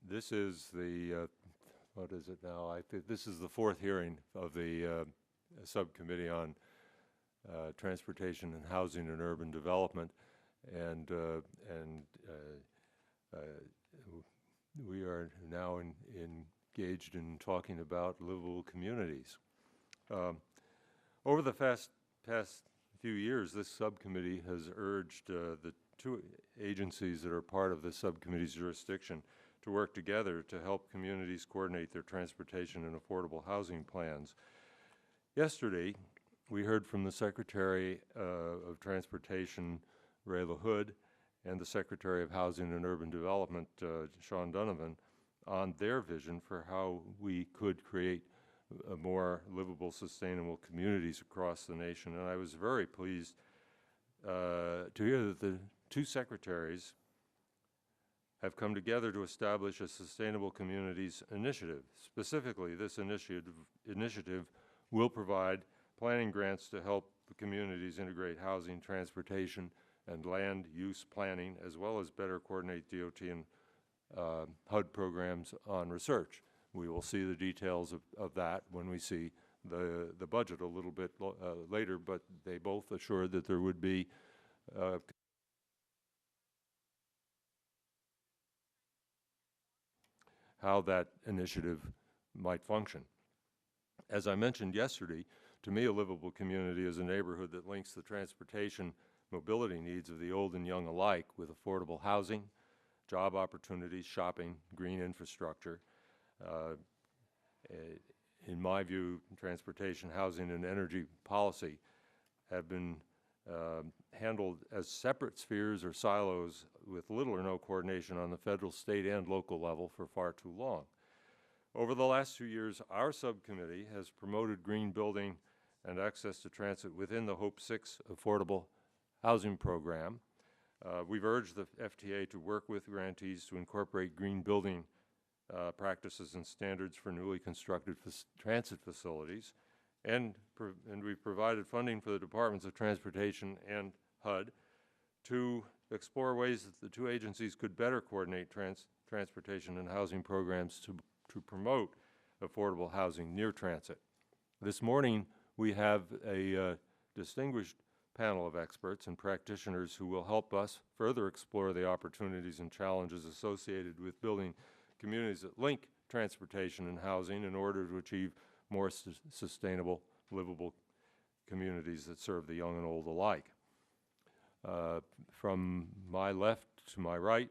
This is the, what is it now? I think this is the fourth hearing of the Subcommittee on Transportation and Housing and Urban Development, and we are now engaged in talking about livable communities. Over the past few years, this subcommittee has urged the two agencies that are part of this subcommittee's jurisdiction to work together to help communities coordinate their transportation and affordable housing plans. Yesterday, we heard from the Secretary of Transportation, Ray LaHood, and the Secretary of Housing and Urban Development, Sean Donovan, on their vision for how we could create more livable, sustainable communities across the nation. And I was very pleased to hear that the two secretaries have come together to establish a Sustainable Communities Initiative. Specifically, this initiative will provide planning grants to help the communities integrate housing, transportation, and land use planning, as well as better coordinate DOT and HUD programs on research. We will see the details of that when we see the budget a little bit later, but they both assured that there would be how that initiative might function. As I mentioned yesterday, to me, a livable community is a neighborhood that links the transportation mobility needs of the old and young alike with affordable housing, job opportunities, shopping, green infrastructure. In my view, transportation, housing, and energy policy have been handled as separate spheres or silos with little or no coordination on the federal, state, and local level for far too long. Over the last 2 years, our subcommittee has promoted green building and access to transit within the Hope 6 affordable housing program. We've urged the FTA to work with grantees to incorporate green building practices and standards for newly constructed transit facilities, and we've provided funding for the Departments of Transportation and HUD to explore ways that the two agencies could better coordinate transportation and housing programs to promote affordable housing near transit. This morning, we have a distinguished panel of experts and practitioners who will help us further explore the opportunities and challenges associated with building communities that link transportation and housing in order to achieve more sustainable, livable communities that serve the young and old alike. From my left to my right,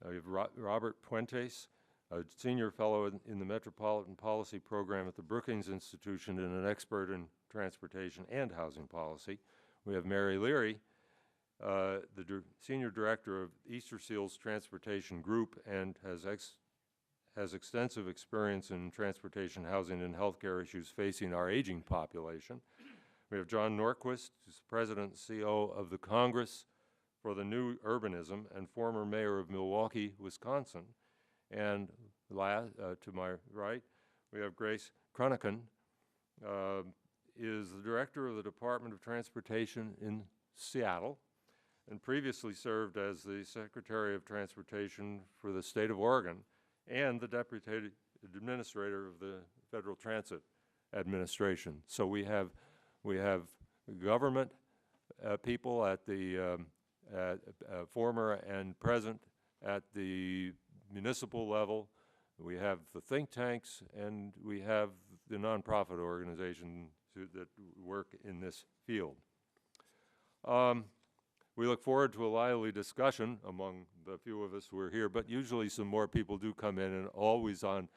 we have Robert Puentes, a senior fellow in the Metropolitan Policy Program at the Brookings Institution and an expert in transportation and housing policy. We have Mary Leary, the senior director of Easter Seals Transportation Group and has extensive experience in transportation, housing, and healthcare issues facing our aging population. We have John Norquist, who's president and CEO of the Congress for the New Urbanism and former mayor of Milwaukee, Wisconsin. And to my right, we have Grace Crunican, is the director of the Department of Transportation in Seattle and previously served as the Secretary of Transportation for the state of Oregon and the Deputy Administrator of the Federal Transit Administration. So we have government people at the former and present at the municipal level. We have the think tanks, and we have the nonprofit organizations that work in this field. We look forward to a lively discussion among the few of us who are here, but usually some more people do come in, and always on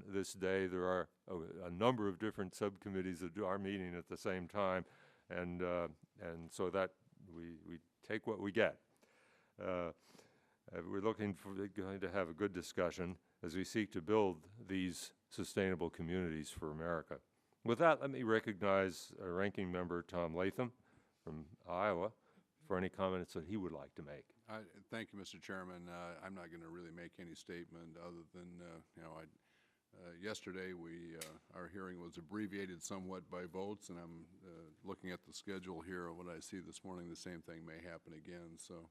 this day there are a number of different subcommittees that are meeting at the same time, and so that we take what we get. We're going to have a good discussion as we seek to build these sustainable communities for America. With that, let me recognize our ranking member, Tom Latham from Iowa, for any comments that he would like to make. Thank you, Mr. Chairman. I'm not going to really make any statement other than, yesterday our hearing was abbreviated somewhat by votes, and I'm looking at the schedule here. What I see this morning, the same thing may happen again. So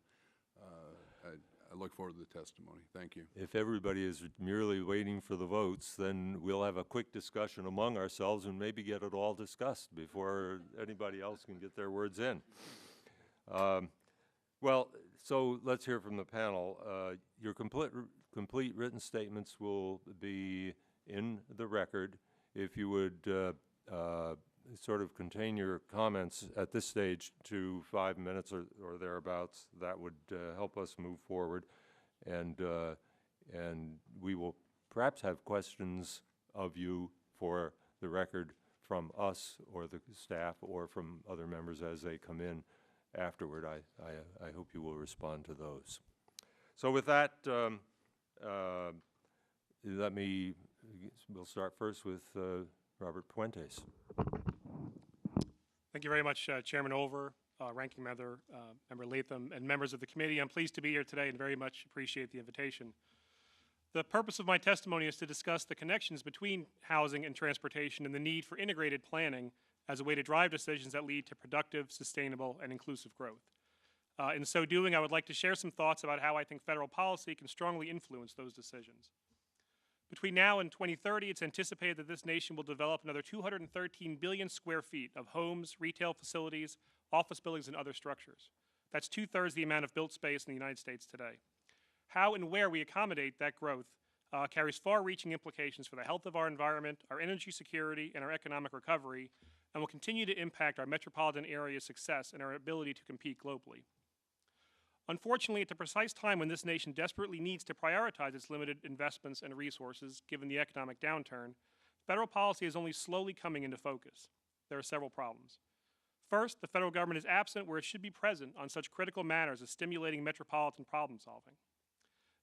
I look forward to the testimony. Thank you. If everybody is merely waiting for the votes, then we'll have a quick discussion among ourselves and maybe get it all discussed before anybody else can get their words in. Well, so let's hear from the panel. Your complete written statements will be in the record. If you would sort of contain your comments at this stage to 5 minutes or thereabouts, that would help us move forward. And we will perhaps have questions of you for the record from us or the staff or from other members as they come in afterward. I hope you will respond to those. So with that, we'll start first with Robert Puentes. Thank you very much, Chairman Over, Ranking Member Latham, and members of the committee. I'm pleased to be here today and very much appreciate the invitation. The purpose of my testimony is to discuss the connections between housing and transportation and the need for integrated planning as a way to drive decisions that lead to productive, sustainable, and inclusive growth. In so doing, I would like to share some thoughts about how I think federal policy can strongly influence those decisions. Between now and 2030, it's anticipated that this nation will develop another 213 billion square feet of homes, retail facilities, office buildings, and other structures. That's 2/3 the amount of built space in the United States today. How and where we accommodate that growth carries far-reaching implications for the health of our environment, our energy security, and our economic recovery, and will continue to impact our metropolitan area's success and our ability to compete globally. Unfortunately, at the precise time when this nation desperately needs to prioritize its limited investments and resources, given the economic downturn, federal policy is only slowly coming into focus. There are several problems. First, the federal government is absent where it should be present on such critical matters as stimulating metropolitan problem solving.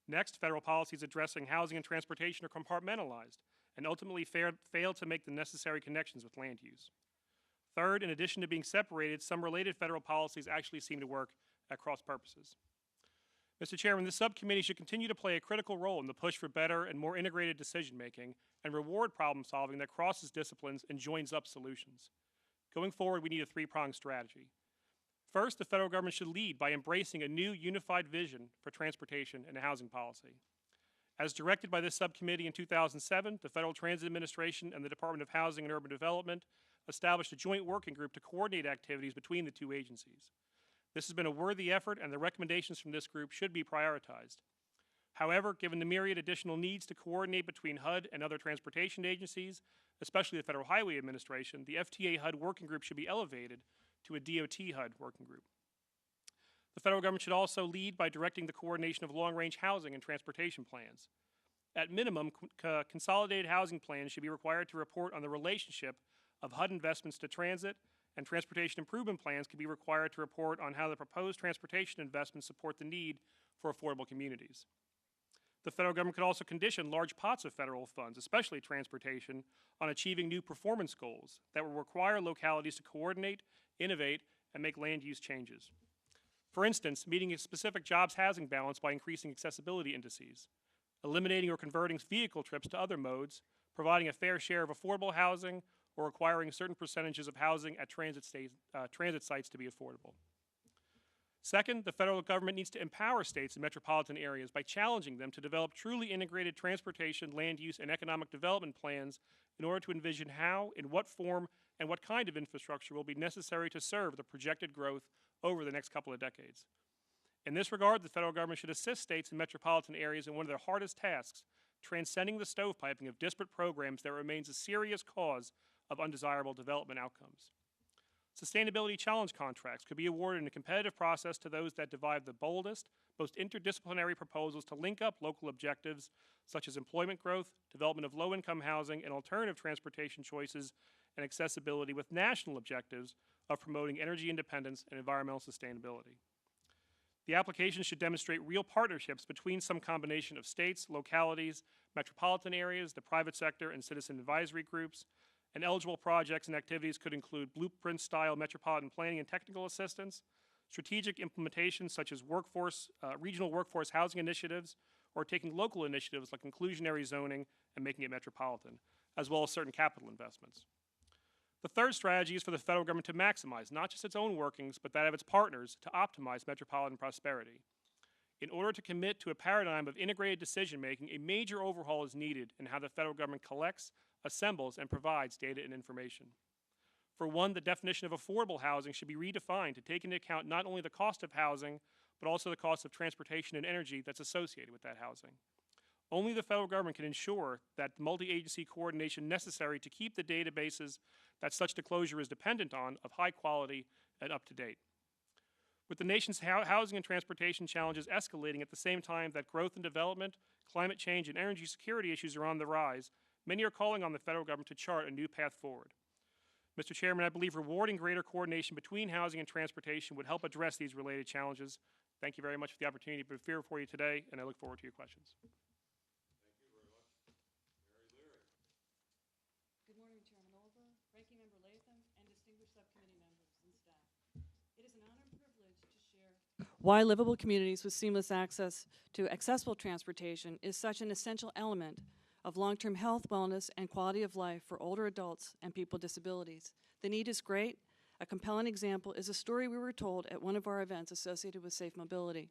Next, federal policies addressing housing and transportation are compartmentalized and ultimately fail to make the necessary connections with land use. Third, in addition to being separated, some related federal policies actually seem to work at cross purposes. Mr. Chairman, this subcommittee should continue to play a critical role in the push for better and more integrated decision making and reward problem solving that crosses disciplines and joins up solutions. Going forward, we need a three-pronged strategy. First, the federal government should lead by embracing a new unified vision for transportation and housing policy. As directed by this subcommittee in 2007, the Federal Transit Administration and the Department of Housing and Urban Development established a joint working group to coordinate activities between the two agencies. This has been a worthy effort, and the recommendations from this group should be prioritized. However, given the myriad additional needs to coordinate between HUD and other transportation agencies, especially the Federal Highway Administration, the FTA HUD working group should be elevated to a DOT HUD working group. The federal government should also lead by directing the coordination of long-range housing and transportation plans. At minimum, consolidated housing plans should be required to report on the relationship of HUD investments to transit, and transportation improvement plans can be required to report on how the proposed transportation investments support the need for affordable communities. The federal government could also condition large pots of federal funds, especially transportation, on achieving new performance goals that will require localities to coordinate, innovate, and make land use changes. For instance, meeting a specific jobs housing balance by increasing accessibility indices, eliminating or converting vehicle trips to other modes, providing a fair share of affordable housing, or requiring certain percentages of housing at transit sites to be affordable. Second, the federal government needs to empower states and metropolitan areas by challenging them to develop truly integrated transportation, land use, and economic development plans in order to envision how, in what form, and what kind of infrastructure will be necessary to serve the projected growth over the next couple of decades. In this regard, the federal government should assist states and metropolitan areas in one of their hardest tasks, transcending the stovepiping of disparate programs that remains a serious cause of undesirable development outcomes. Sustainability challenge contracts could be awarded in a competitive process to those that devise the boldest, most interdisciplinary proposals to link up local objectives such as employment growth, development of low-income housing, and alternative transportation choices and accessibility with national objectives of promoting energy independence and environmental sustainability. The application should demonstrate real partnerships between some combination of states, localities, metropolitan areas, the private sector, and citizen advisory groups. And eligible projects and activities could include blueprint-style metropolitan planning and technical assistance, strategic implementations such as regional workforce housing initiatives, or taking local initiatives like inclusionary zoning and making it metropolitan, as well as certain capital investments. The third strategy is for the federal government to maximize not just its own workings, but that of its partners to optimize metropolitan prosperity. In order to commit to a paradigm of integrated decision-making, a major overhaul is needed in how the federal government collects, assembles, and provides data and information. For one, the definition of affordable housing should be redefined to take into account not only the cost of housing, but also the cost of transportation and energy that's associated with that housing. Only the federal government can ensure that the multi-agency coordination necessary to keep the databases that such disclosure is dependent on of high quality and up to date. With the nation's housing and transportation challenges escalating at the same time that growth and development, climate change, and energy security issues are on the rise, many are calling on the federal government to chart a new path forward. Mr. Chairman, I believe rewarding greater coordination between housing and transportation would help address these related challenges. Thank you very much for the opportunity to appear before you today, and I look forward to your questions. Good morning, Chairman Olver, Ranking Member Latham, and distinguished subcommittee members and staff. It is an honor and privilege to share why livable communities with seamless access to accessible transportation is such an essential element of long-term health, wellness, and quality of life for older adults and people with disabilities. The need is great. A compelling example is a story we were told at one of our events associated with safe mobility.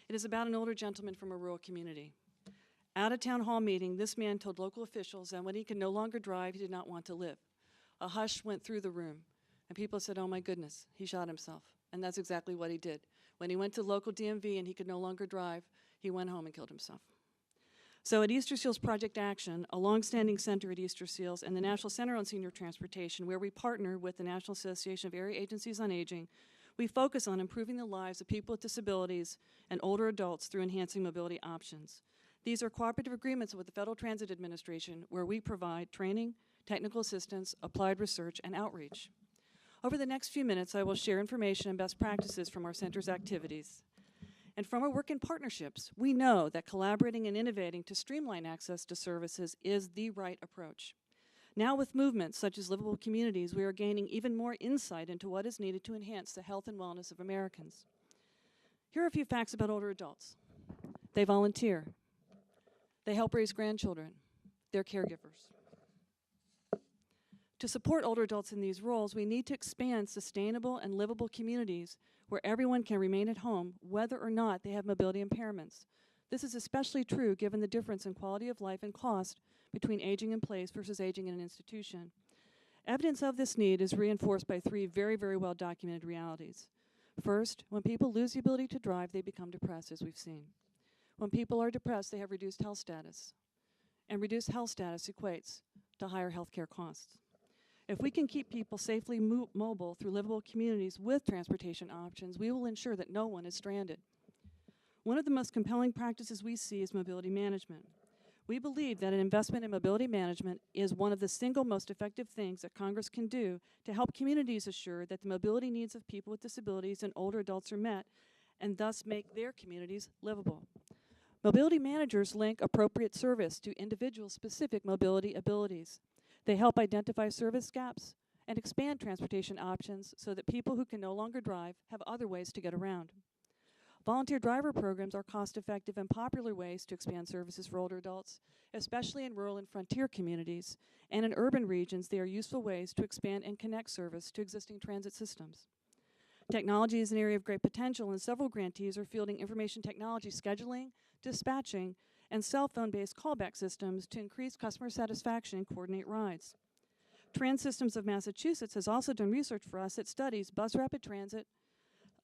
It is about an older gentleman from a rural community. At a town hall meeting, this man told local officials that when he could no longer drive, he did not want to live. A hush went through the room, and people said, "Oh my goodness, he shot himself." And that's exactly what he did. When he went to local DMV and he could no longer drive, he went home and killed himself. So at Easter Seals Project Action, a longstanding center at Easter Seals and the National Center on Senior Transportation, where we partner with the National Association of Area Agencies on Aging, we focus on improving the lives of people with disabilities and older adults through enhancing mobility options. These are cooperative agreements with the Federal Transit Administration where we provide training, technical assistance, applied research, and outreach. Over the next few minutes, I will share information and best practices from our center's activities. And from our work in partnerships, we know that collaborating and innovating to streamline access to services is the right approach. Now with movements such as Livable Communities, we are gaining even more insight into what is needed to enhance the health and wellness of Americans. Here are a few facts about older adults. They volunteer. They help raise grandchildren. They're caregivers. To support older adults in these roles, we need to expand sustainable and livable communities where everyone can remain at home, whether or not they have mobility impairments. This is especially true given the difference in quality of life and cost between aging in place versus aging in an institution. Evidence of this need is reinforced by three very, very well documented realities. First, when people lose the ability to drive, they become depressed, as we've seen. When people are depressed, they have reduced health status. And reduced health status equates to higher health care costs. If we can keep people safely mobile through livable communities with transportation options, we will ensure that no one is stranded. One of the most compelling practices we see is mobility management. We believe that an investment in mobility management is one of the single most effective things that Congress can do to help communities assure that the mobility needs of people with disabilities and older adults are met, and thus make their communities livable. Mobility managers link appropriate service to individual-specific mobility abilities. They help identify service gaps and expand transportation options so that people who can no longer drive have other ways to get around. Volunteer driver programs are cost-effective and popular ways to expand services for older adults, especially in rural and frontier communities, and in urban regions they are useful ways to expand and connect service to existing transit systems. Technology is an area of great potential, and several grantees are fielding information technology scheduling, dispatching, and cell phone-based callback systems to increase customer satisfaction and coordinate rides. Trans Systems of Massachusetts has also done research for us that studies bus rapid transit,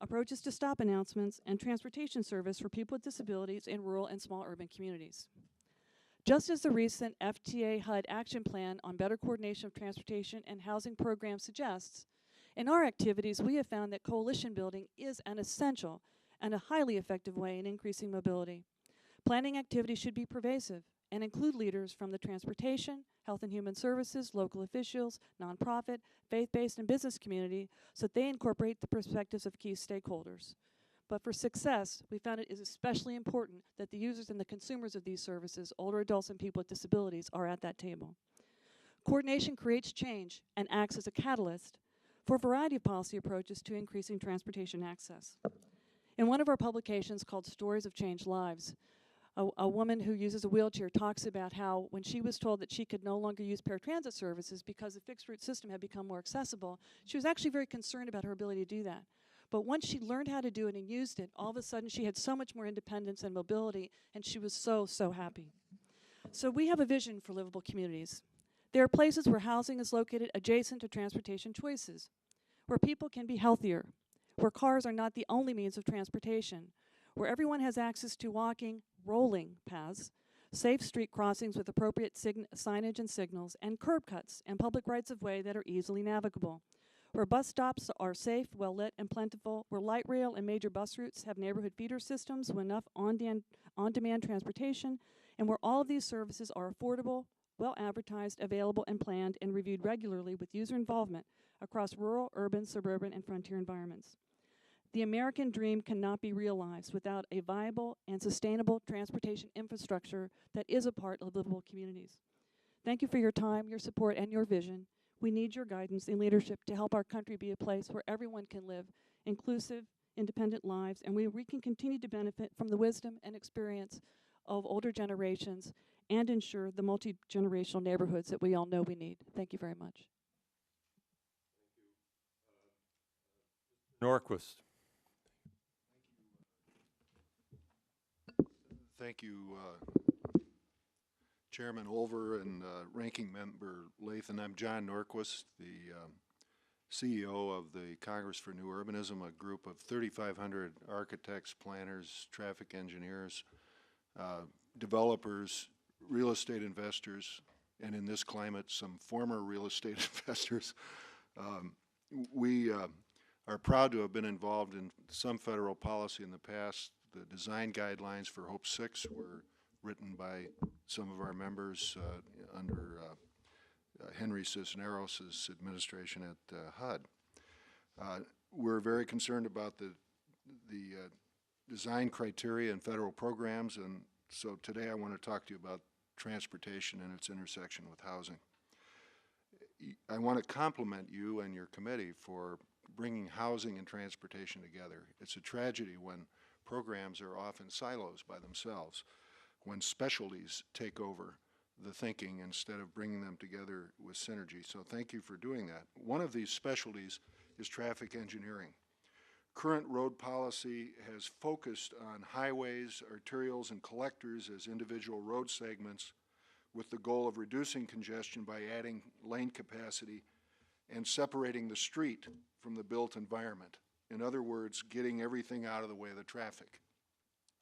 approaches to stop announcements, and transportation service for people with disabilities in rural and small urban communities. Just as the recent FTA HUD Action Plan on Better Coordination of Transportation and Housing Program suggests, in our activities we have found that coalition building is an essential and a highly effective way in increasing mobility. Planning activities should be pervasive and include leaders from the transportation, health and human services, local officials, nonprofit, faith-based, and business community so that they incorporate the perspectives of key stakeholders. But for success, we found it is especially important that the users and the consumers of these services, older adults and people with disabilities, are at that table. Coordination creates change and acts as a catalyst for a variety of policy approaches to increasing transportation access. In one of our publications called Stories of Changed Lives, a woman who uses a wheelchair talks about how when she was told that she could no longer use paratransit services because the fixed route system had become more accessible, she was actually very concerned about her ability to do that. But once she learned how to do it and used it, all of a sudden she had so much more independence and mobility, and she was so, so happy. So we have a vision for livable communities. There are places where housing is located adjacent to transportation choices, where people can be healthier, where cars are not the only means of transportation, where everyone has access to walking, rolling paths, safe street crossings with appropriate signage and signals, and curb cuts and public rights-of-way that are easily navigable, where bus stops are safe, well-lit, and plentiful, where light rail and major bus routes have neighborhood feeder systems with enough on-demand transportation, and where all of these services are affordable, well-advertised, available, and planned, and reviewed regularly with user involvement across rural, urban, suburban, and frontier environments. The American dream cannot be realized without a viable and sustainable transportation infrastructure that is a part of livable communities. Thank you for your time, your support, and your vision. We need your guidance and leadership to help our country be a place where everyone can live inclusive, independent lives, and we can continue to benefit from the wisdom and experience of older generations and ensure the multi-generational neighborhoods that we all know we need. Thank you very much. Norquist. Thank you, Chairman Olver and Ranking Member Lathan. I'm John Norquist, the CEO of the Congress for New Urbanism, a group of 3,500 architects, planners, traffic engineers, developers, real estate investors, and in this climate, some former real estate investors. We are proud to have been involved in some federal policy in the past. The design guidelines for Hope 6 were written by some of our members under Henry Cisneros' administration at HUD. We're very concerned about the design criteria and federal programs, and so today I want to talk to you about transportation and its intersection with housing. I want to compliment you and your committee for bringing housing and transportation together. It's a tragedy when programs are often silos by themselves, when specialties take over the thinking instead of bringing them together with synergy. So thank you for doing that. One of these specialties is traffic engineering. Current road policy has focused on highways, arterials, and collectors as individual road segments with the goal of reducing congestion by adding lane capacity and separating the street from the built environment. In other words, getting everything out of the way of the traffic.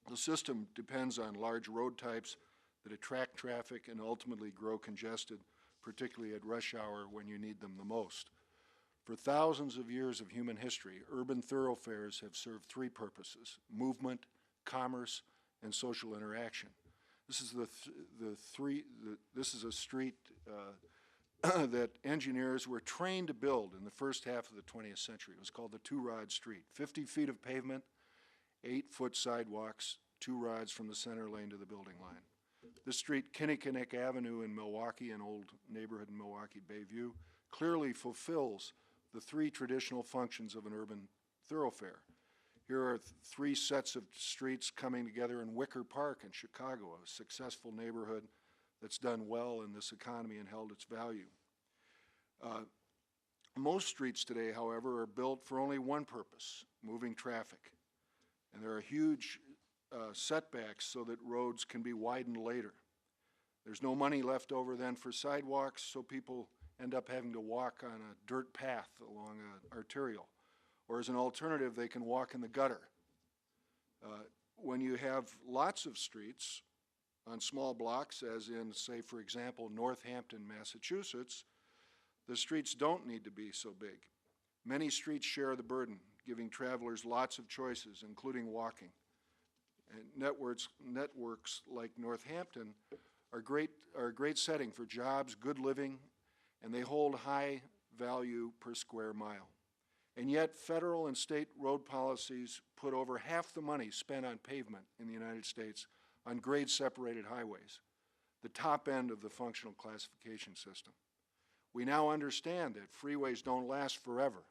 The system depends on large road types that attract traffic and ultimately grow congested, particularly at rush hour when you need them the most. For thousands of years of human history, urban thoroughfares have served three purposes: movement, commerce, and social interaction. This is this is a street that engineers were trained to build in the first half of the 20th century. It was called the two-rod street. 50 feet of pavement, 8-foot sidewalks, 2 rods from the center lane to the building line. This street, Crunican Avenue in Milwaukee, an old neighborhood in Milwaukee, Bayview, clearly fulfills the three traditional functions of an urban thoroughfare. Here are 3 sets of streets coming together in Wicker Park in Chicago, a successful neighborhood that's done well in this economy and held its value. Most streets today, however, are built for only one purpose: moving traffic. And there are huge setbacks so that roads can be widened later. There's no money left over then for sidewalks, so people end up having to walk on a dirt path along an arterial. Or as an alternative, they can walk in the gutter. When you have lots of streets on small blocks, as in, say, for example, Northampton, Massachusetts, the streets don't need to be so big. Many streets share the burden, giving travelers lots of choices, including walking. And networks like Northampton are a great setting for jobs, good living, and they hold high value per square mile. And yet, federal and state road policies put over half the money spent on pavement in the United States on grade-separated highways, the top end of the functional classification system. We now understand that freeways don't last forever.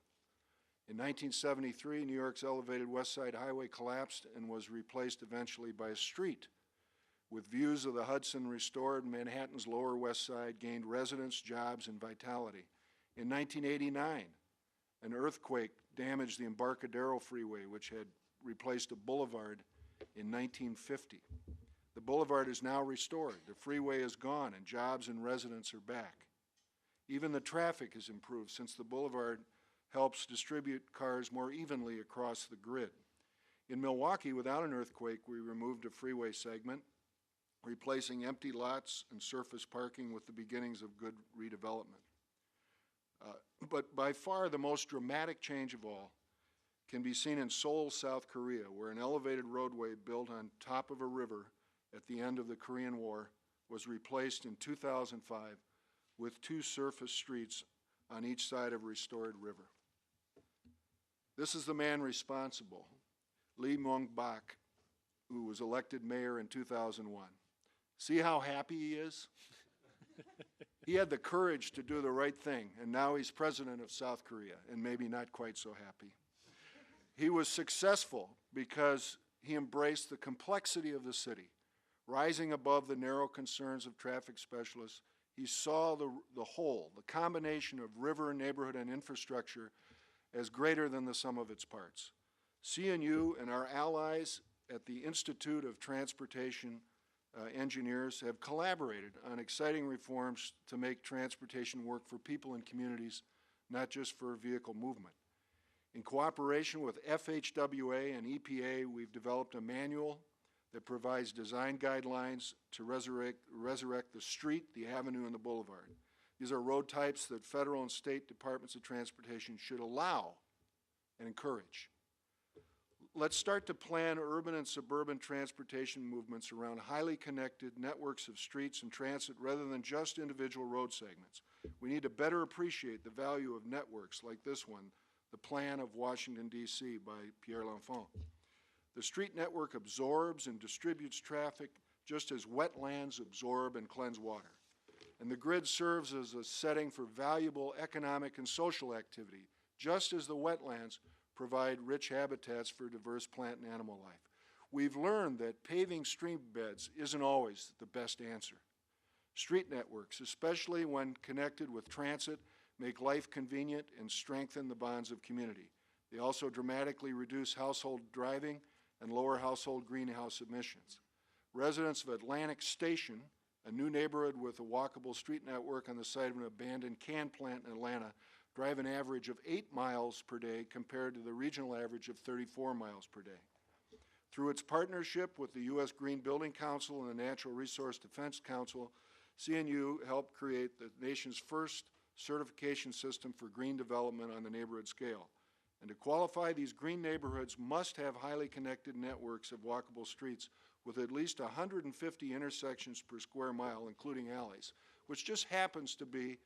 In 1973, New York's elevated West Side Highway collapsed and was replaced eventually by a street. With views of the Hudson restored, Manhattan's Lower West Side gained residents, jobs, and vitality. In 1989, An earthquake damaged the Embarcadero Freeway, which had replaced a boulevard in 1950. The boulevard is now restored. The freeway is gone, and jobs and residents are back. Even the traffic has improved since the boulevard helps distribute cars more evenly across the grid. In Milwaukee, without an earthquake, we removed a freeway segment, replacing empty lots and surface parking with the beginnings of good redevelopment. But by far the most dramatic change of all can be seen in Seoul, South Korea, where an elevated roadway built on top of a river at the end of the Korean War was replaced in 2005 with 2 surface streets on each side of a restored river. This is the man responsible, Lee Myung-bak, who was elected mayor in 2001. See how happy he is? He had the courage to do the right thing, and now he's president of South Korea, and maybe not quite so happy. He was successful because he embraced the complexity of the city. Rising above the narrow concerns of traffic specialists, he saw the whole, the combination of river, neighborhood, and infrastructure as greater than the sum of its parts. CNU and our allies at the Institute of Transportation Engineers have collaborated on exciting reforms to make transportation work for people and communities, not just for vehicle movement. In cooperation with FHWA and EPA, we've developed a manual that provides design guidelines to resurrect the street, the avenue, and the boulevard. These are road types that federal and state departments of transportation should allow and encourage. Let's start to plan urban and suburban transportation movements around highly connected networks of streets and transit rather than just individual road segments. We need to better appreciate the value of networks like this one, The Plan of Washington, D.C. by Pierre L'Enfant. The street network absorbs and distributes traffic just as wetlands absorb and cleanse water. And the grid serves as a setting for valuable economic and social activity, just as the wetlands provide rich habitats for diverse plant and animal life. We've learned that paving stream beds isn't always the best answer. Street networks, especially when connected with transit, make life convenient and strengthen the bonds of community. They also dramatically reduce household driving and lower household greenhouse emissions. Residents of Atlantic Station, a new neighborhood with a walkable street network on the site of an abandoned can plant in Atlanta, drive an average of 8 miles per day compared to the regional average of 34 miles per day. Through its partnership with the U.S. Green Building Council and the Natural Resource Defense Council, CNU helped create the nation's first certification system for green development on the neighborhood scale. And to qualify, these green neighborhoods must have highly connected networks of walkable streets with at least 150 intersections per square mile, including alleys, which just happens to be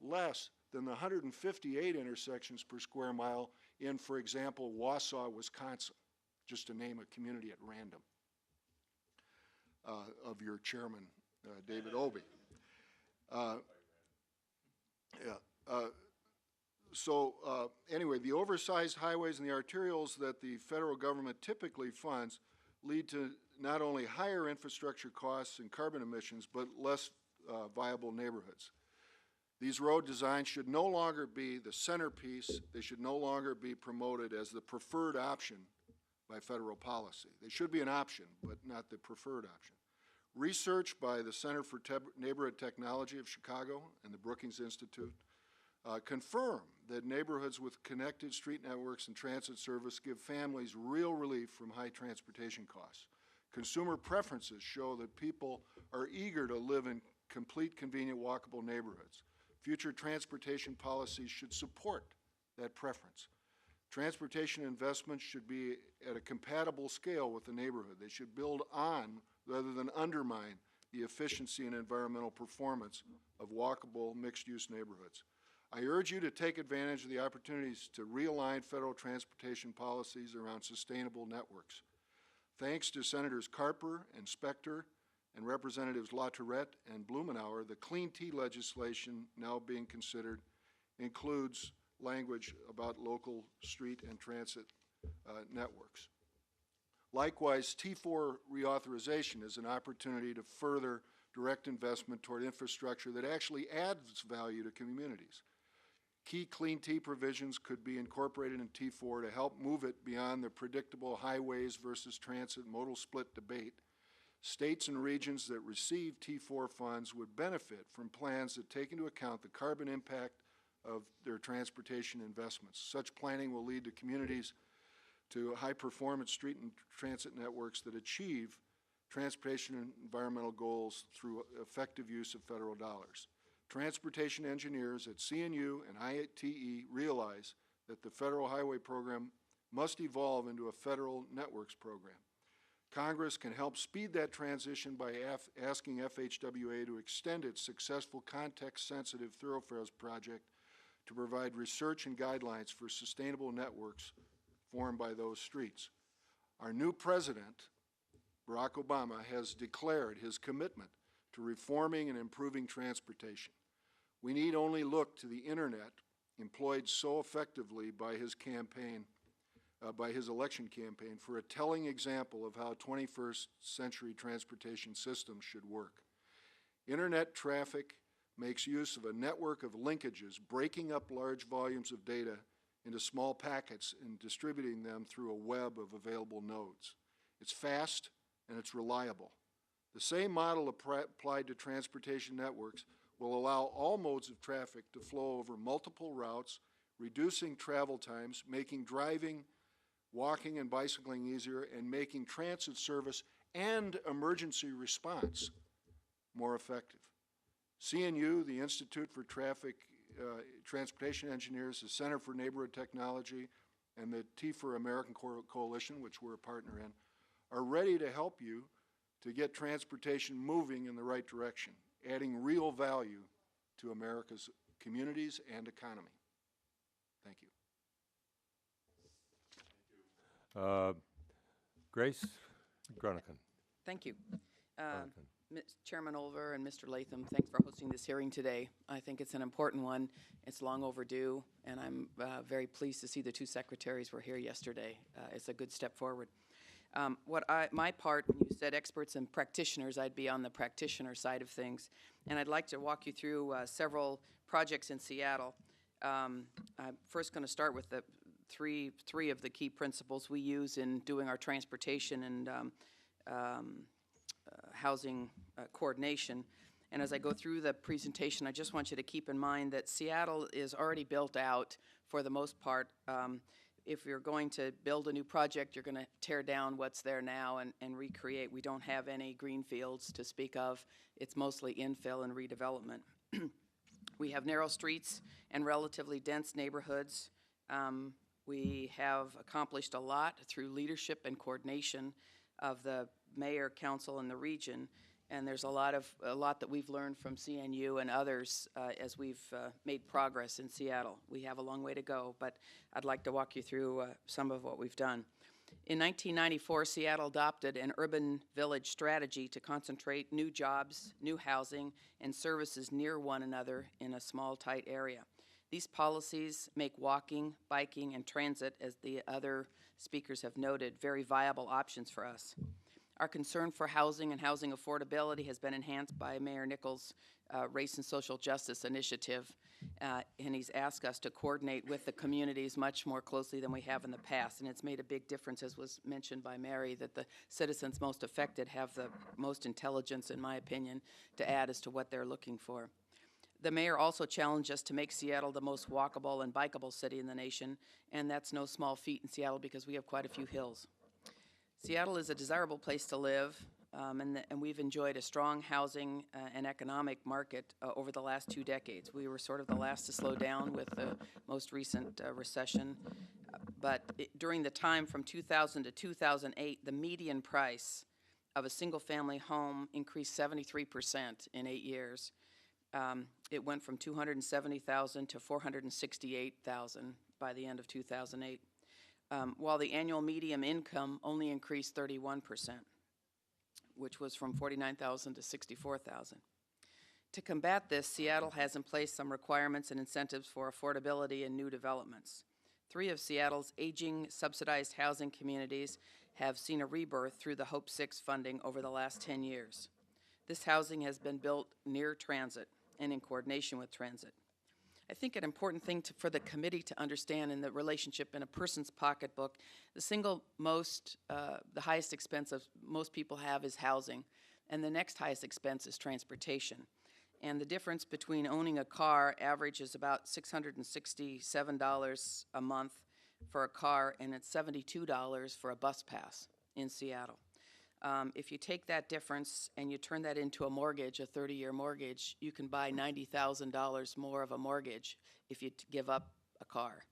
less than the 158 intersections per square mile in, for example, Wausau, Wisconsin, just to name a community at random, of your chairman, David Obey. Anyway, the oversized highways and the arterials that the federal government typically funds lead to not only higher infrastructure costs and carbon emissions, but less viable neighborhoods. These road designs should no longer be the centerpiece. They should no longer be promoted as the preferred option by federal policy. They should be an option, but not the preferred option. Research by the Center for Neighborhood Technology of Chicago and the Brookings Institute confirm that neighborhoods with connected street networks and transit service give families real relief from high transportation costs. Consumer preferences show that people are eager to live in complete, convenient, walkable neighborhoods. Future transportation policies should support that preference. Transportation investments should be at a compatible scale with the neighborhood. They should build on rather than undermine the efficiency and environmental performance of walkable mixed-use neighborhoods. I urge you to take advantage of the opportunities to realign federal transportation policies around sustainable networks. Thanks to Senators Carper and Specter and Representatives LaTourette and Blumenauer, the Clean Tea legislation now being considered includes language about local street and transit networks. Likewise, T4 reauthorization is an opportunity to further direct investment toward infrastructure that actually adds value to communities. Key clean T provisions could be incorporated in T4 to help move it beyond the predictable highways versus transit modal split debate. States and regions that receive T4 funds would benefit from plans that take into account the carbon impact of their transportation investments. Such planning will lead to communities to high-performance street and transit networks that achieve transportation and environmental goals through effective use of federal dollars. Transportation engineers at CNU and ITE realize that the Federal Highway Program must evolve into a federal networks program. Congress can help speed that transition by asking FHWA to extend its successful context-sensitive thoroughfares project to provide research and guidelines for sustainable networks formed by those streets. Our new president, Barack Obama, has declared his commitment to reforming and improving transportation. We need only look to the Internet, employed so effectively by his campaign, by his election campaign, for a telling example of how 21st century transportation systems should work. Internet traffic makes use of a network of linkages, breaking up large volumes of data into small packets and distributing them through a web of available nodes. It's fast and it's reliable. The same model applied to transportation networks will allow all modes of traffic to flow over multiple routes, reducing travel times, making driving, walking, and bicycling easier, and making transit service and emergency response more effective. CNU, the Institute for Transportation Engineers, the Center for Neighborhood Technology, and the T for American Coalition, which we're a partner in, are ready to help you to get transportation moving in the right direction, adding real value to America's communities and economy. Thank you. Grace Crunican. Thank you. Crunican. Chairman Olver and Mr. Latham, thanks for hosting this hearing today. I think it's an important one. It's long overdue, and I'm very pleased to see the two secretaries were here yesterday. It's a good step forward. My part, when you said experts and practitioners, I'd be on the practitioner side of things. And I'd like to walk you through several projects in Seattle. I'm first going to start with the three of the key principles we use in doing our transportation and housing coordination. And as I go through the presentation, I just want you to keep in mind that Seattle is already built out for the most part. If you're going to build a new project, you're going to tear down what's there now and recreate. We don't have any green fields to speak of. It's mostly infill and redevelopment. We have narrow streets and relatively dense neighborhoods. We have accomplished a lot through leadership and coordination of the mayor, council, and the region. And there's a lot that we've learned from CNU and others as we've made progress in Seattle. We have a long way to go, but I'd like to walk you through some of what we've done. In 1994, Seattle adopted an urban village strategy to concentrate new jobs, new housing, and services near one another in a small, tight area. These policies make walking, biking, and transit, as the other speakers have noted, very viable options for us. Our concern for housing and housing affordability has been enhanced by Mayor Nichols' Race and Social Justice Initiative, and he's asked us to coordinate with the communities much more closely than we have in the past, and it's made a big difference, as was mentioned by Mary, that the citizens most affected have the most intelligence, in my opinion, to add as to what they're looking for. The mayor also challenged us to make Seattle the most walkable and bikeable city in the nation, and that's no small feat in Seattle because we have quite a few hills. Seattle is a desirable place to live, and we've enjoyed a strong housing and economic market over the last 2 decades. We were sort of the last to slow down with the most recent recession, but during the time from 2000 to 2008, the median price of a single-family home increased 73% in 8 years. It went from $270,000 to $468,000 by the end of 2008. While the annual median income only increased 31%, which was from $49,000 to $64,000. To combat this, Seattle has in place some requirements and incentives for affordability in new developments. 3 of Seattle's aging subsidized housing communities have seen a rebirth through the Hope 6 funding over the last 10 years. This housing has been built near transit and in coordination with transit. I think an important thing for the committee to understand in the relationship in a person's pocketbook, the highest expense of most people have is housing, and the next highest expense is transportation. And the difference between owning a car averages about $667 a month for a car, and it's $72 for a bus pass in Seattle. If you take that difference and you turn that into a mortgage, a 30-year mortgage, you can buy $90,000 more of a mortgage if you give up a car.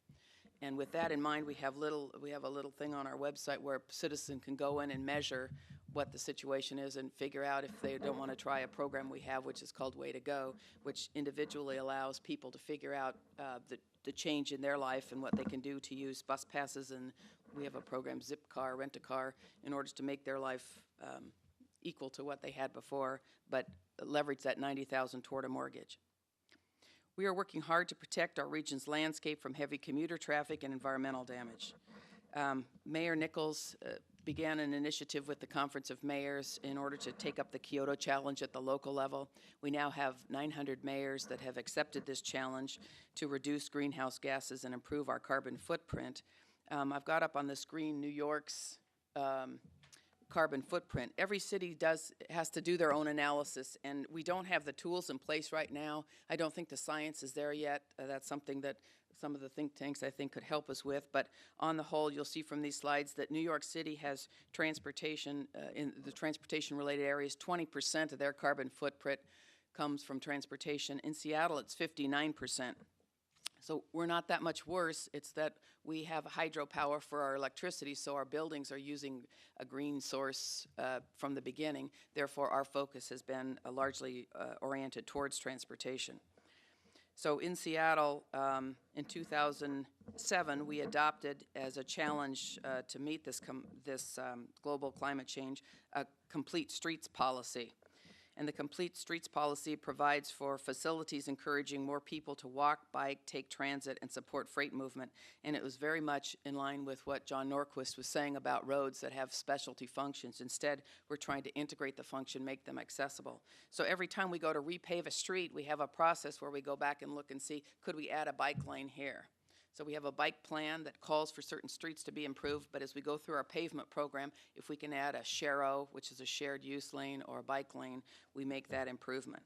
And with that in mind, we have a little thing on our website where a citizen can go in and measure what the situation is and figure out if they don't want to try a program we have, which is called Way to Go, which individually allows people to figure out the change in their life and what they can do to use bus passes, and we have a program, Zip Car, Rent a Car, in order to make their life equal to what they had before, but leverage that $90,000 toward a mortgage. We are working hard to protect our region's landscape from heavy commuter traffic and environmental damage. Mayor Nichols began an initiative with the Conference of Mayors in order to take up the Kyoto Challenge at the local level. We now have 900 mayors that have accepted this challenge to reduce greenhouse gases and improve our carbon footprint. I've got up on the screen New York's carbon footprint. Every city has to do their own analysis, and we don't have the tools in place right now. I don't think the science is there yet. That's something that some of the think tanks, I think, could help us with. But on the whole, you'll see from these slides that New York City has transportation, in the transportation-related areas, 20% of their carbon footprint comes from transportation. In Seattle, it's 59%. So we're not that much worse. It's that we have hydropower for our electricity, so our buildings are using a green source from the beginning. Therefore, our focus has been largely oriented towards transportation. So in Seattle, in 2007, we adopted as a challenge to meet this global climate change, a complete streets policy. And the Complete Streets Policy provides for facilities encouraging more people to walk, bike, take transit, and support freight movement. And it was very much in line with what John Norquist was saying about roads that have specialty functions. Instead, we're trying to integrate the function, make them accessible. So every time we go to repave a street, we have a process where we go back and look and see, could we add a bike lane here? So we have a bike plan that calls for certain streets to be improved, but as we go through our pavement program, if we can add a share-o, which is a shared use lane, or a bike lane, we make that improvement.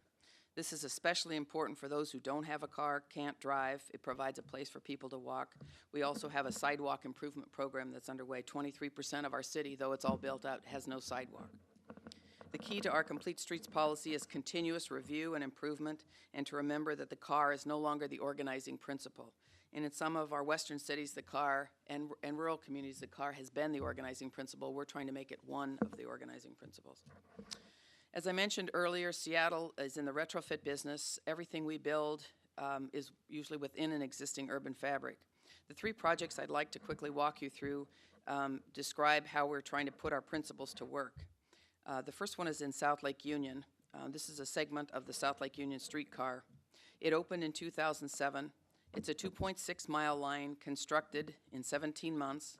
This is especially important for those who don't have a car, can't drive. It provides a place for people to walk. We also have a sidewalk improvement program that's underway. 23% of our city, though it's all built out, has no sidewalk. The key to our Complete Streets Policy is continuous review and improvement, and to remember that the car is no longer the organizing principle. And in some of our western cities, the car, and rural communities, the car has been the organizing principle. We're trying to make it one of the organizing principles. As I mentioned earlier, Seattle is in the retrofit business. Everything we build is usually within an existing urban fabric. The three projects I'd like to quickly walk you through describe how we're trying to put our principles to work. The first one is in South Lake Union. This is a segment of the South Lake Union streetcar. It opened in 2007. It's a 2.6-mile line constructed in 17 months.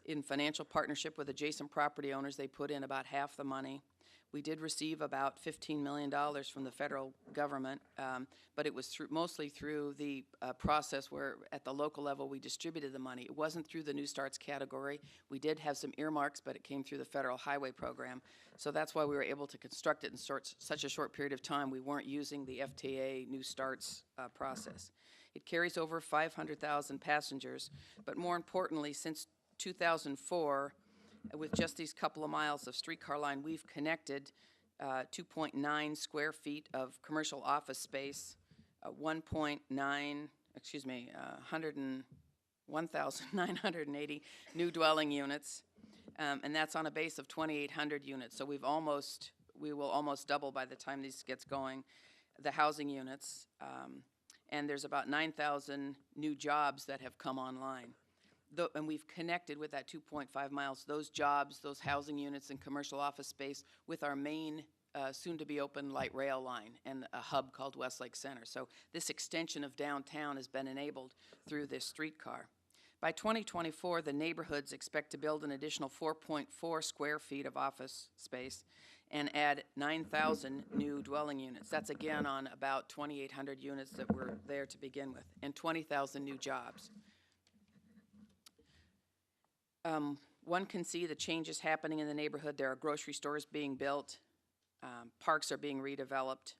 In financial partnership with adjacent property owners, they put in about half the money. We did receive about $15 million from the federal government, but it was mostly through the process where at the local level we distributed the money. It wasn't through the New Starts category. We did have some earmarks, but it came through the federal highway program. So that's why we were able to construct it in such a short period of time. We weren't using the FTA New Starts process. It carries over 500,000 passengers, but more importantly, since 2004, with just these couple of miles of streetcar line, we've connected 2.9 square feet of commercial office space, 1,980 new dwelling units, and that's on a base of 2,800 units. So we will almost double by the time this gets going, the housing units. And there's about 9,000 new jobs that have come online. And we've connected with that 2.5 miles, those jobs, those housing units and commercial office space with our main soon-to-be-open light rail line and a hub called Westlake Center. So this extension of downtown has been enabled through this streetcar. By 2024, the neighborhoods expect to build an additional 4.4 square feet of office space, and add 9,000 new dwelling units. That's again on about 2,800 units that were there to begin with, and 20,000 new jobs. One can see the changes happening in the neighborhood. There are grocery stores being built. Parks are being redeveloped.